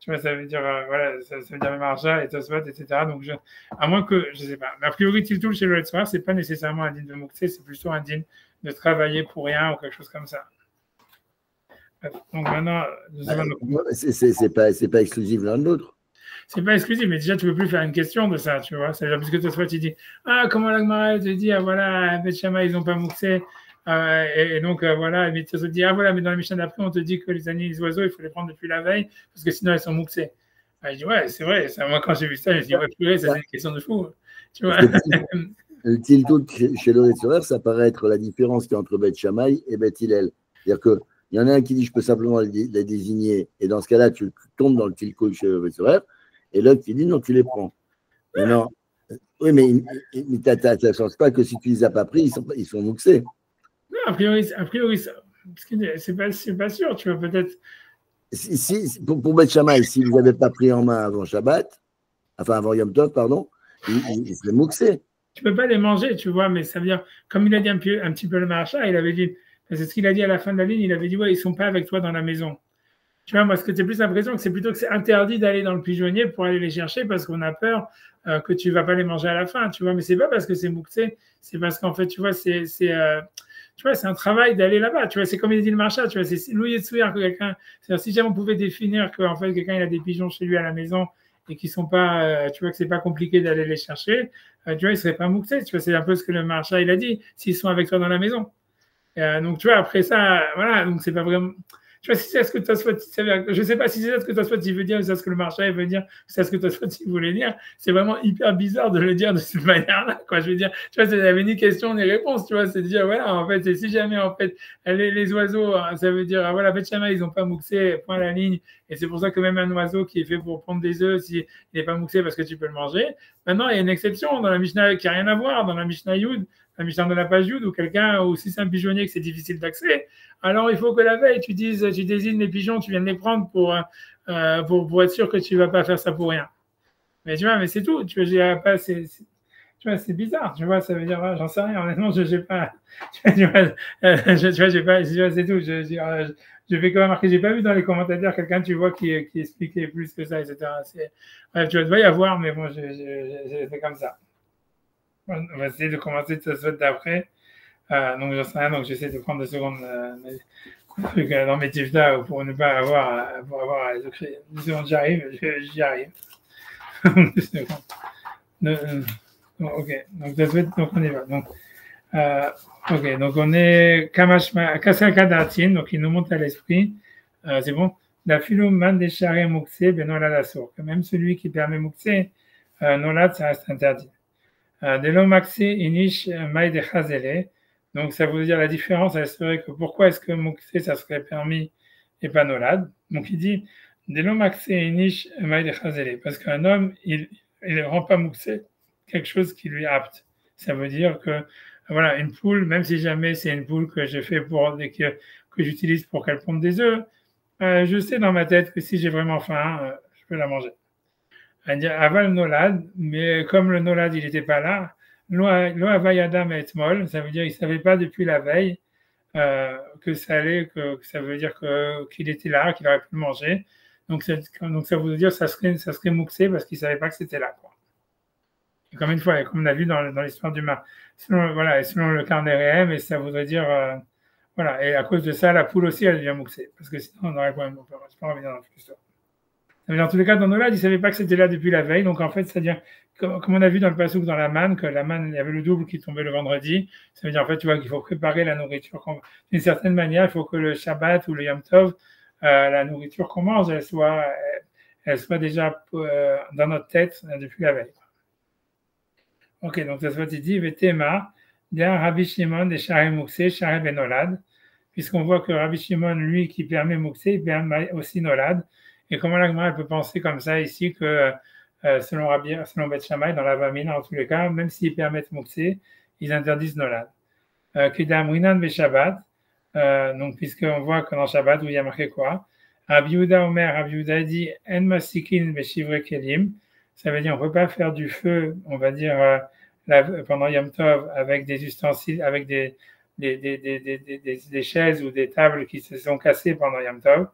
[SPEAKER 1] tu vois, ça veut dire, voilà, ça veut dire Marja et Tosfot, etc. Donc, à moins que, je ne sais pas. Mais a priori, Tiltoul chez le Letzorer, ce n'est pas nécessairement un digne de Mouxé, c'est plutôt un digne de travailler pour rien ou quelque chose comme ça. Donc maintenant,
[SPEAKER 2] c'est pas exclusif l'un de l'autre.
[SPEAKER 1] C'est pas exclusif, mais déjà, tu ne peux plus faire une question de ça, tu vois. C'est-à-dire, puisque Tosfot, il dit, ah, comment l'Agmara te dit, ah, voilà, Beth Shammai, ils n'ont pas Mouxé. Et donc, voilà, mais tu te dis, ah voilà, mais dans la Mishnah d'après, on te dit que les oiseaux, il faut les prendre depuis la veille, parce que sinon, elles sont mouxées. Je dis, ouais, c'est vrai. Ça, moi, quand j'ai vu ça, je me dis, ouais, purée, ça, c'est une question de fou. Tu vois.
[SPEAKER 2] Le tiltoul chez le Letzorer, ça paraît être la différence qu'il y a entre Beth Shammai et Beth Hillel. C'est-à-dire qu'il y en a un qui dit, je peux simplement la désigner, et dans ce cas-là, tu tombes dans le tiltoul chez le Letzorer, et l'autre qui dit, non, tu les prends. Mais non. Oui, mais ça ne change pas que si tu ne les as pas pris, ils sont mouxés.
[SPEAKER 1] Non, a priori c'est pas sûr, tu vois, peut-être.
[SPEAKER 2] Pour Beth Shammai, si vous n'avez pas pris en main avant Shabbat, enfin avant Yom Tov, pardon, ils seraient mouxés.
[SPEAKER 1] Tu ne peux pas les manger, tu vois, mais ça veut dire, comme il a dit un petit peu le marcha, il avait dit, c'est ce qu'il a dit à la fin de la ligne, il avait dit, ouais, ils ne sont pas avec toi dans la maison. Tu vois, moi, ce que j'ai plus l'impression que c'est plutôt que c'est interdit d'aller dans le pigeonnier pour aller les chercher parce qu'on a peur que tu ne vas pas les manger à la fin, tu vois. Mais c'est pas parce que c'est mouxé, c'est parce qu'en fait, tu vois, c'est un travail d'aller là-bas. Tu vois, c'est comme il dit le marcha, tu vois, c'est Louis et Tsouir que quelqu'un. C'est-à-dire, si jamais on pouvait définir qu'en fait, quelqu'un il a des pigeons chez lui à la maison et qui sont pas, tu vois que c'est pas compliqué d'aller les chercher, tu vois, ils seraient pas mouxés. Tu vois, c'est un peu ce que le marchand il a dit, s'ils sont avec toi dans la maison. Donc, tu vois, après ça, voilà, donc c'est pas vraiment. Tu vois, si c'est ce que Tosfot, je sais pas si c'est ce que Tosfot il veut dire, ou c'est ce que le marchand veut dire, ou c'est ce que Tosfot il voulait dire. C'est vraiment hyper bizarre de le dire de cette manière-là, quoi. Je veux dire, tu vois, il n'y avait ni question ni réponse, tu vois, c'est de dire, voilà, en fait, si jamais, en fait, les oiseaux, ça veut dire, voilà, Beth Shammai, ils n'ont pas mouxé, point à la ligne, et c'est pour ça que même un oiseau qui est fait pour prendre des œufs, s'il n'est pas mouxé parce que tu peux le manger. Maintenant, il y a une exception dans la Mishnah qui n'a rien à voir, dans la Mishnah Yud, la Mishnah de la page Yud, où quelqu'un, ou si c'est un pigeonnier que c'est difficile d'accès, alors il faut que la veille, tu désignes les pigeons, tu viens de les prendre pour être sûr que tu ne vas pas faire ça pour rien. Mais tu vois, mais c'est tout. Tu vois, pas, tu vois, c'est bizarre. Tu vois, ça veut dire, j'en sais rien. Honnêtement, je n'ai pas. Tu vois, j'ai pas. Tu vois, c'est tout. Je vais quand même marquer. J'ai pas vu dans les commentaires quelqu'un, tu vois, qui expliquait plus que ça, etc. Bref, tu vois, il doit y avoir, mais bon, c'est comme ça. On va essayer de commencer de se souhaiter d'après. Donc, j'en sais rien. Donc, j'essaie de prendre 2 secondes dans mes tifta pour ne pas avoir à écrire. 2 secondes, j'y arrive. 2 secondes. Ok, donc on y va. Donc, ok, donc on est Kasaka Dartin, donc il nous monte à l'esprit. C'est bon. La man des charrés mouxé, ben non la sour. Même celui qui permet mouxé, non ça reste interdit. De l'omaxé inish maï de chazele. Donc ça veut dire la différence, elle serait que pourquoi est-ce que mouxé ça serait permis et pas nolad. Donc il dit de l'omaxé inish maï de chazele. Parce qu'un homme, il ne rend pas mouxé quelque chose qui lui est apte. Ça veut dire que, voilà, une poule, même si jamais c'est une poule que j'ai fait que j'utilise pour qu'elle ponde des œufs, je sais dans ma tête que si j'ai vraiment faim, je peux la manger. Elle dit aval nolad, mais comme le nolad, il n'était pas là, lo avayadam et mol, ça veut dire qu'il ne savait pas depuis la veille que ça allait, que ça veut dire qu'il était là, qu'il aurait pu le manger. Donc ça veut dire que ça serait mouxé parce qu'il ne savait pas que c'était là, quoi. Comme une fois, comme on a vu dans l'histoire du mar. Selon le carnet RM, et ça voudrait dire, voilà, et à cause de ça, la poule aussi, elle devient mouxée, parce que sinon, on aurait quand même pas revenir dans l'histoire. Mais dans tous les cas, dans nos là, il ne savait pas que c'était là depuis la veille, donc en fait, c'est-à-dire, comme on a vu dans le passouk dans la manne, que la manne, il y avait le double qui tombait le vendredi, ça veut dire en fait, tu vois, qu'il faut préparer la nourriture. D'une certaine manière, il faut que le Shabbat ou le Yom Tov, la nourriture qu'on mange, elle soit déjà dans notre tête depuis la veille. Ok, donc ça se voit, il dit, Vetema, bien Rabbi Shimon des Shari Mouxé, Shari Benolad, puisqu'on voit que Rabbi Shimon, lui, qui permet Mouxé, il permet aussi Nolad. Et comment la Gemara peut penser comme ça ici que selon Beth Shammai, dans la Vamina, en tous les cas, même s'ils permettent Mouxé, ils interdisent Nolad. Kedam Rinan Beshabbat, donc puisqu'on voit que dans Shabbat, où il y a marqué quoi? Rabbi Yehuda Omer, Rabbi Yehuda dit En Masikin Beshivre Kelim. Ça veut dire on ne peut pas faire du feu, on va dire, pendant Yom Tov avec des ustensiles, avec des chaises ou des tables qui se sont cassées pendant Yom Tov.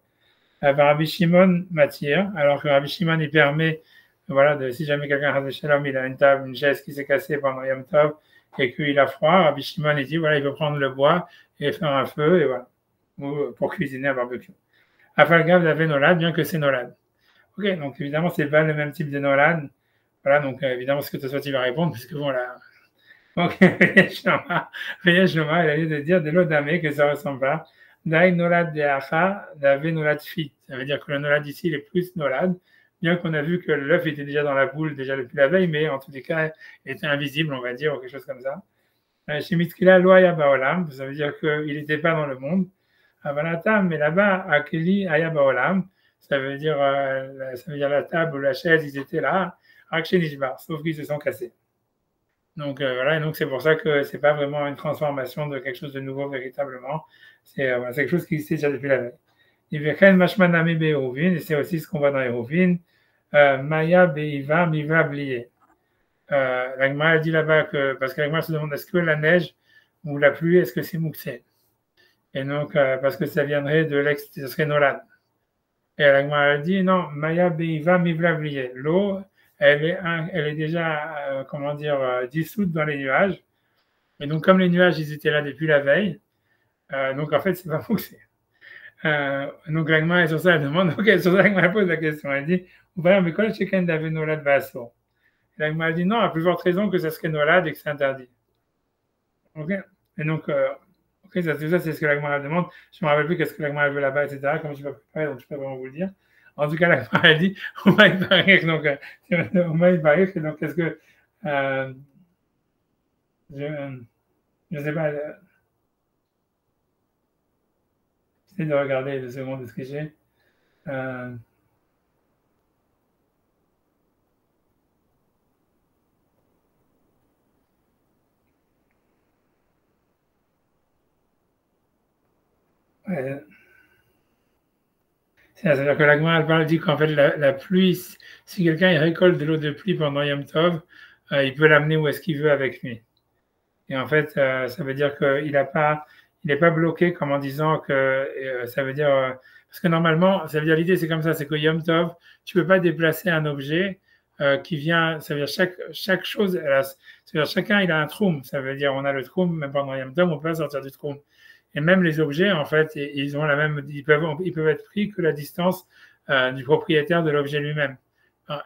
[SPEAKER 1] Rabbi Shimon m'attire, alors que Rabbi Shimon il permet, voilà, si jamais quelqu'un a Shalom, il a une table, une chaise qui s'est cassée pendant Yom Tov et qu'il a froid, Rabbi Shimon il dit voilà, il veut prendre le bois et faire un feu et voilà, ou pour cuisiner un barbecue. Afalgav avait Nolad, bien que c'est Nolad. Ok, donc évidemment, c'est pas le même type de Nolad. Voilà, donc évidemment, ce que toi tu vas répondre, puisque bon, là. Ok, Shoma, il a lieu de dire de l'odame que ça ressemble pas. Dai Nolad de Acha, Dave Nolad Fit. Ça veut dire que le Nolad ici, il est plus Nolad, bien qu'on a vu que l'œuf était déjà dans la boule déjà depuis la veille, mais en tous les cas, il était invisible, on va dire, ou quelque chose comme ça. Chez Mitkila, Loaya Baolam, ça veut dire qu'il n'était pas dans le monde. Avanatam, mais là-bas, Akeli Aya Baolam, ça veut dire la table ou la chaise, ils étaient là, Akshenishbar, sauf qu'ils se sont cassés. Donc voilà, et donc c'est pour ça que c'est pas vraiment une transformation de quelque chose de nouveau véritablement. C'est quelque chose qui existait déjà depuis la veille. Iveken Mashmanami Be'eruvin, et c'est aussi ce qu'on voit dans Eruvin, Maya Be'iva Miva Blié. La Gemara dit là-bas que, parce que la Gemara se demande est-ce que la neige ou la pluie, est-ce que c'est mouxé? Et donc, parce que ça viendrait de ce serait Nolad. Et la Gemara dit non, Maya Be'iva Miva Blié. L'eau, elle est déjà, dissoute dans les nuages. Et donc, comme les nuages, ils étaient là depuis la veille, donc en fait, c'est pas mouxé. Donc, la Gemara, sur ça, elle demande, ok, sur ça, la Gemara pose la question. Elle dit, Voilà, mais quand chacun avait Nolad Vasso. Et là, il m'a dit non, à plus forte raison que ça serait Nolad et que c'est interdit. Ok. Et donc, ok, ça c'est ce que l'Agmara demande. Je ne me rappelle plus qu'est-ce que l'Agmara veut là-bas, etc. Comme je ne vais pas préparer, donc je ne peux pas vraiment vous le dire. En tout cas, l'Agmara a dit, on va y parier, donc, on va y parier, donc, qu'est-ce que, je ne sais pas, j'essaie de regarder 2 secondes de ce que j'ai. Ouais, c'est-à-dire que l'Agma, elle parle, dit qu'en fait, la pluie, si quelqu'un récolte de l'eau de pluie pendant Yom Tov, il peut l'amener où est-ce qu'il veut avec lui. Et en fait, ça veut dire qu'il n'est pas bloqué comme en disant que ça veut dire. Parce que normalement, ça veut dire l'idée, c'est comme ça, c'est que Yom Tov, tu ne peux pas déplacer un objet qui vient. Ça veut dire chaque chose, ça veut dire chacun, il a un troum. Ça veut dire on a le troum, même pendant Yom Tov, on peut pas sortir du troum. Et même les objets, en fait, ils ont la même, ils peuvent être pris que la distance du propriétaire de l'objet lui-même.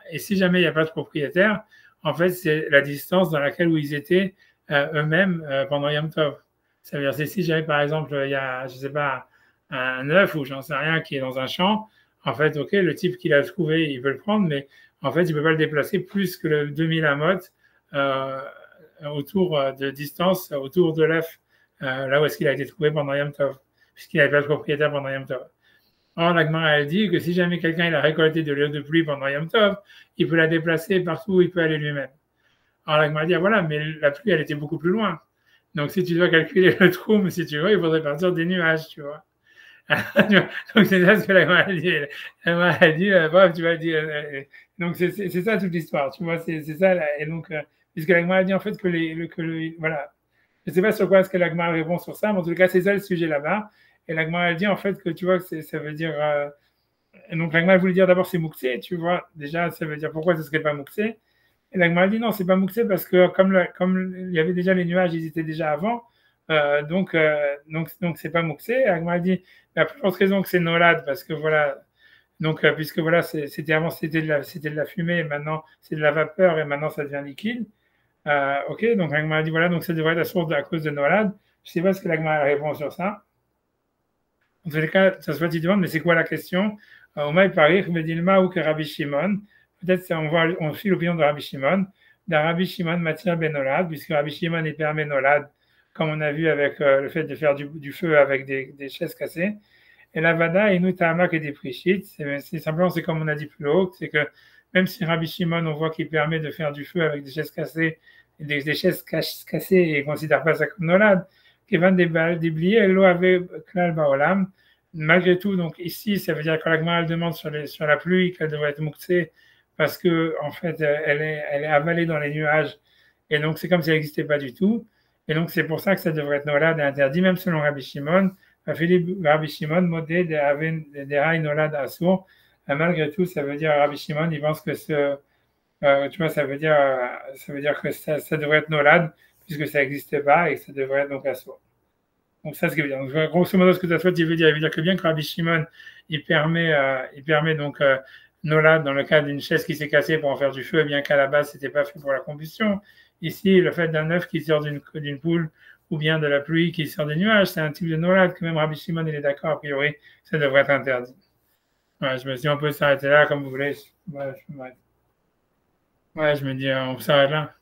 [SPEAKER 1] Et si jamais il n'y a pas de propriétaire, en fait, c'est la distance dans laquelle où ils étaient eux-mêmes pendant Yom Tov. Ça veut dire que si jamais, par exemple, il y a, je sais pas, un œuf ou j'en sais rien qui est dans un champ, en fait, ok, le type qui l'a trouvé, il veut le prendre, mais en fait, il ne peut pas le déplacer plus que le 2000 amot euh, autour de distance, autour de l'œuf, là où est-ce qu'il a été trouvé pendant Yom Tov, puisqu'il n'avait pas de propriétaire pendant Yom Tov. Or, la Gemara a dit que si jamais quelqu'un il a récolté de l'eau de pluie pendant Yom Tov, il peut la déplacer partout où il peut aller lui-même. Alors, la Gemara a dit, voilà, mais la pluie, elle était beaucoup plus loin. Donc, si tu dois calculer le trou, si tu veux, il faudrait partir des nuages, tu vois. Donc, c'est ça ce que la Gemara a dit. La Gemara a dit, bref, tu vas dire. Donc, c'est ça toute l'histoire, tu vois. C'est ça. Là, et donc, puisque la Gemara a dit, en fait, voilà. Je ne sais pas sur quoi est-ce que la Gemara répond sur ça, mais en tout cas, c'est ça le sujet là-bas. Et la Gemara a dit, en fait, que tu vois, que ça veut dire. Donc, la Gemara voulait dire d'abord c'est Mouxé, tu vois. Déjà, ça veut dire pourquoi ce ne serait pas Mouxé. Et la Gemara dit non, c'est pas Mouxé parce que comme il y avait déjà les nuages, ils étaient déjà avant, donc c'est pas Mouxé. La Gemara dit la plus forte raison que c'est Nolad parce que voilà, donc puisque voilà, c'était avant c'était de la fumée, et maintenant c'est de la vapeur et maintenant ça devient liquide. Ok, donc la Gemara dit voilà, donc ça devrait être la source à cause de Nolad. Je sais pas ce que la Gemara répond sur ça. En tous les cas, ça se voit, tu demandes, mais c'est quoi la question? Omaï Parir, Medilma ou que Rabbi Shimon. Peut-être on suit l'opinion de Rabbi Shimon. De Rabbi Shimon matière benolad, puisque Rabbi Shimon est permet nolad, comme on a vu avec le fait de faire du feu avec des chaises cassées. Et la vada et nous tamak et des prichites. C'est simplement, c'est comme on a dit plus haut, c'est que même si Rabbi Shimon, on voit qu'il permet de faire du feu avec des chaises cassées, des chaises cassées et ne considère pas ça comme nolad, Kevin déblié, elle avait klal baolam. Malgré tout, donc ici, ça veut dire que la Gemara demande sur la pluie qu'elle devrait être mouxée parce que en fait, elle est avalée dans les nuages et donc c'est comme si elle n'existait pas du tout. Et donc c'est pour ça que ça devrait être nolad et interdit, même selon Rabbi Shimon. Rabbi Shimon, modé des rails nolad assour. Malgré tout, ça veut dire Rabbi Shimon, il pense que tu vois, ça veut dire que ça devrait être nolad puisque ça n'existait pas et que ça devrait être donc assour. Donc ça, ce qui veut dire. Donc, grosso modo, ce que ça soit, il veut dire que bien que Rabbi Shimon, il permet donc Nolad dans le cas d'une chaise qui s'est cassée pour en faire du feu, bien qu'à la base, c'était pas fait pour la combustion. Ici, le fait d'un œuf qui sort d'une poule ou bien de la pluie qui sort des nuages, c'est un type de Nolad que même Rabbi Shimon, il est d'accord, a priori, ça devrait être interdit. Ouais, je me dis, on peut s'arrêter là, comme vous voulez. Ouais, je me dis, on s'arrête là.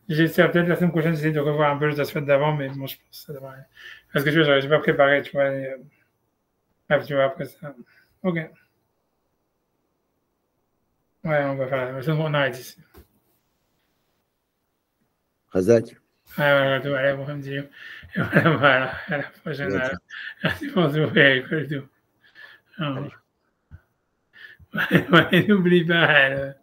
[SPEAKER 1] J'essaie peut-être la semaine prochaine, j'essaie de revoir un peu les aspects d'avant, mais bon, je pense que ça devrait aller. Parce que je n'ai pas préparé, tu vois. Tu vois, après ça. Ok. Ouais, on va faire. On arrête ici.
[SPEAKER 2] Razak.
[SPEAKER 1] Ouais, allez, bon, me dire. Et voilà, à la prochaine. Merci pour tout. Et tout. Ouais, n'oublie pas.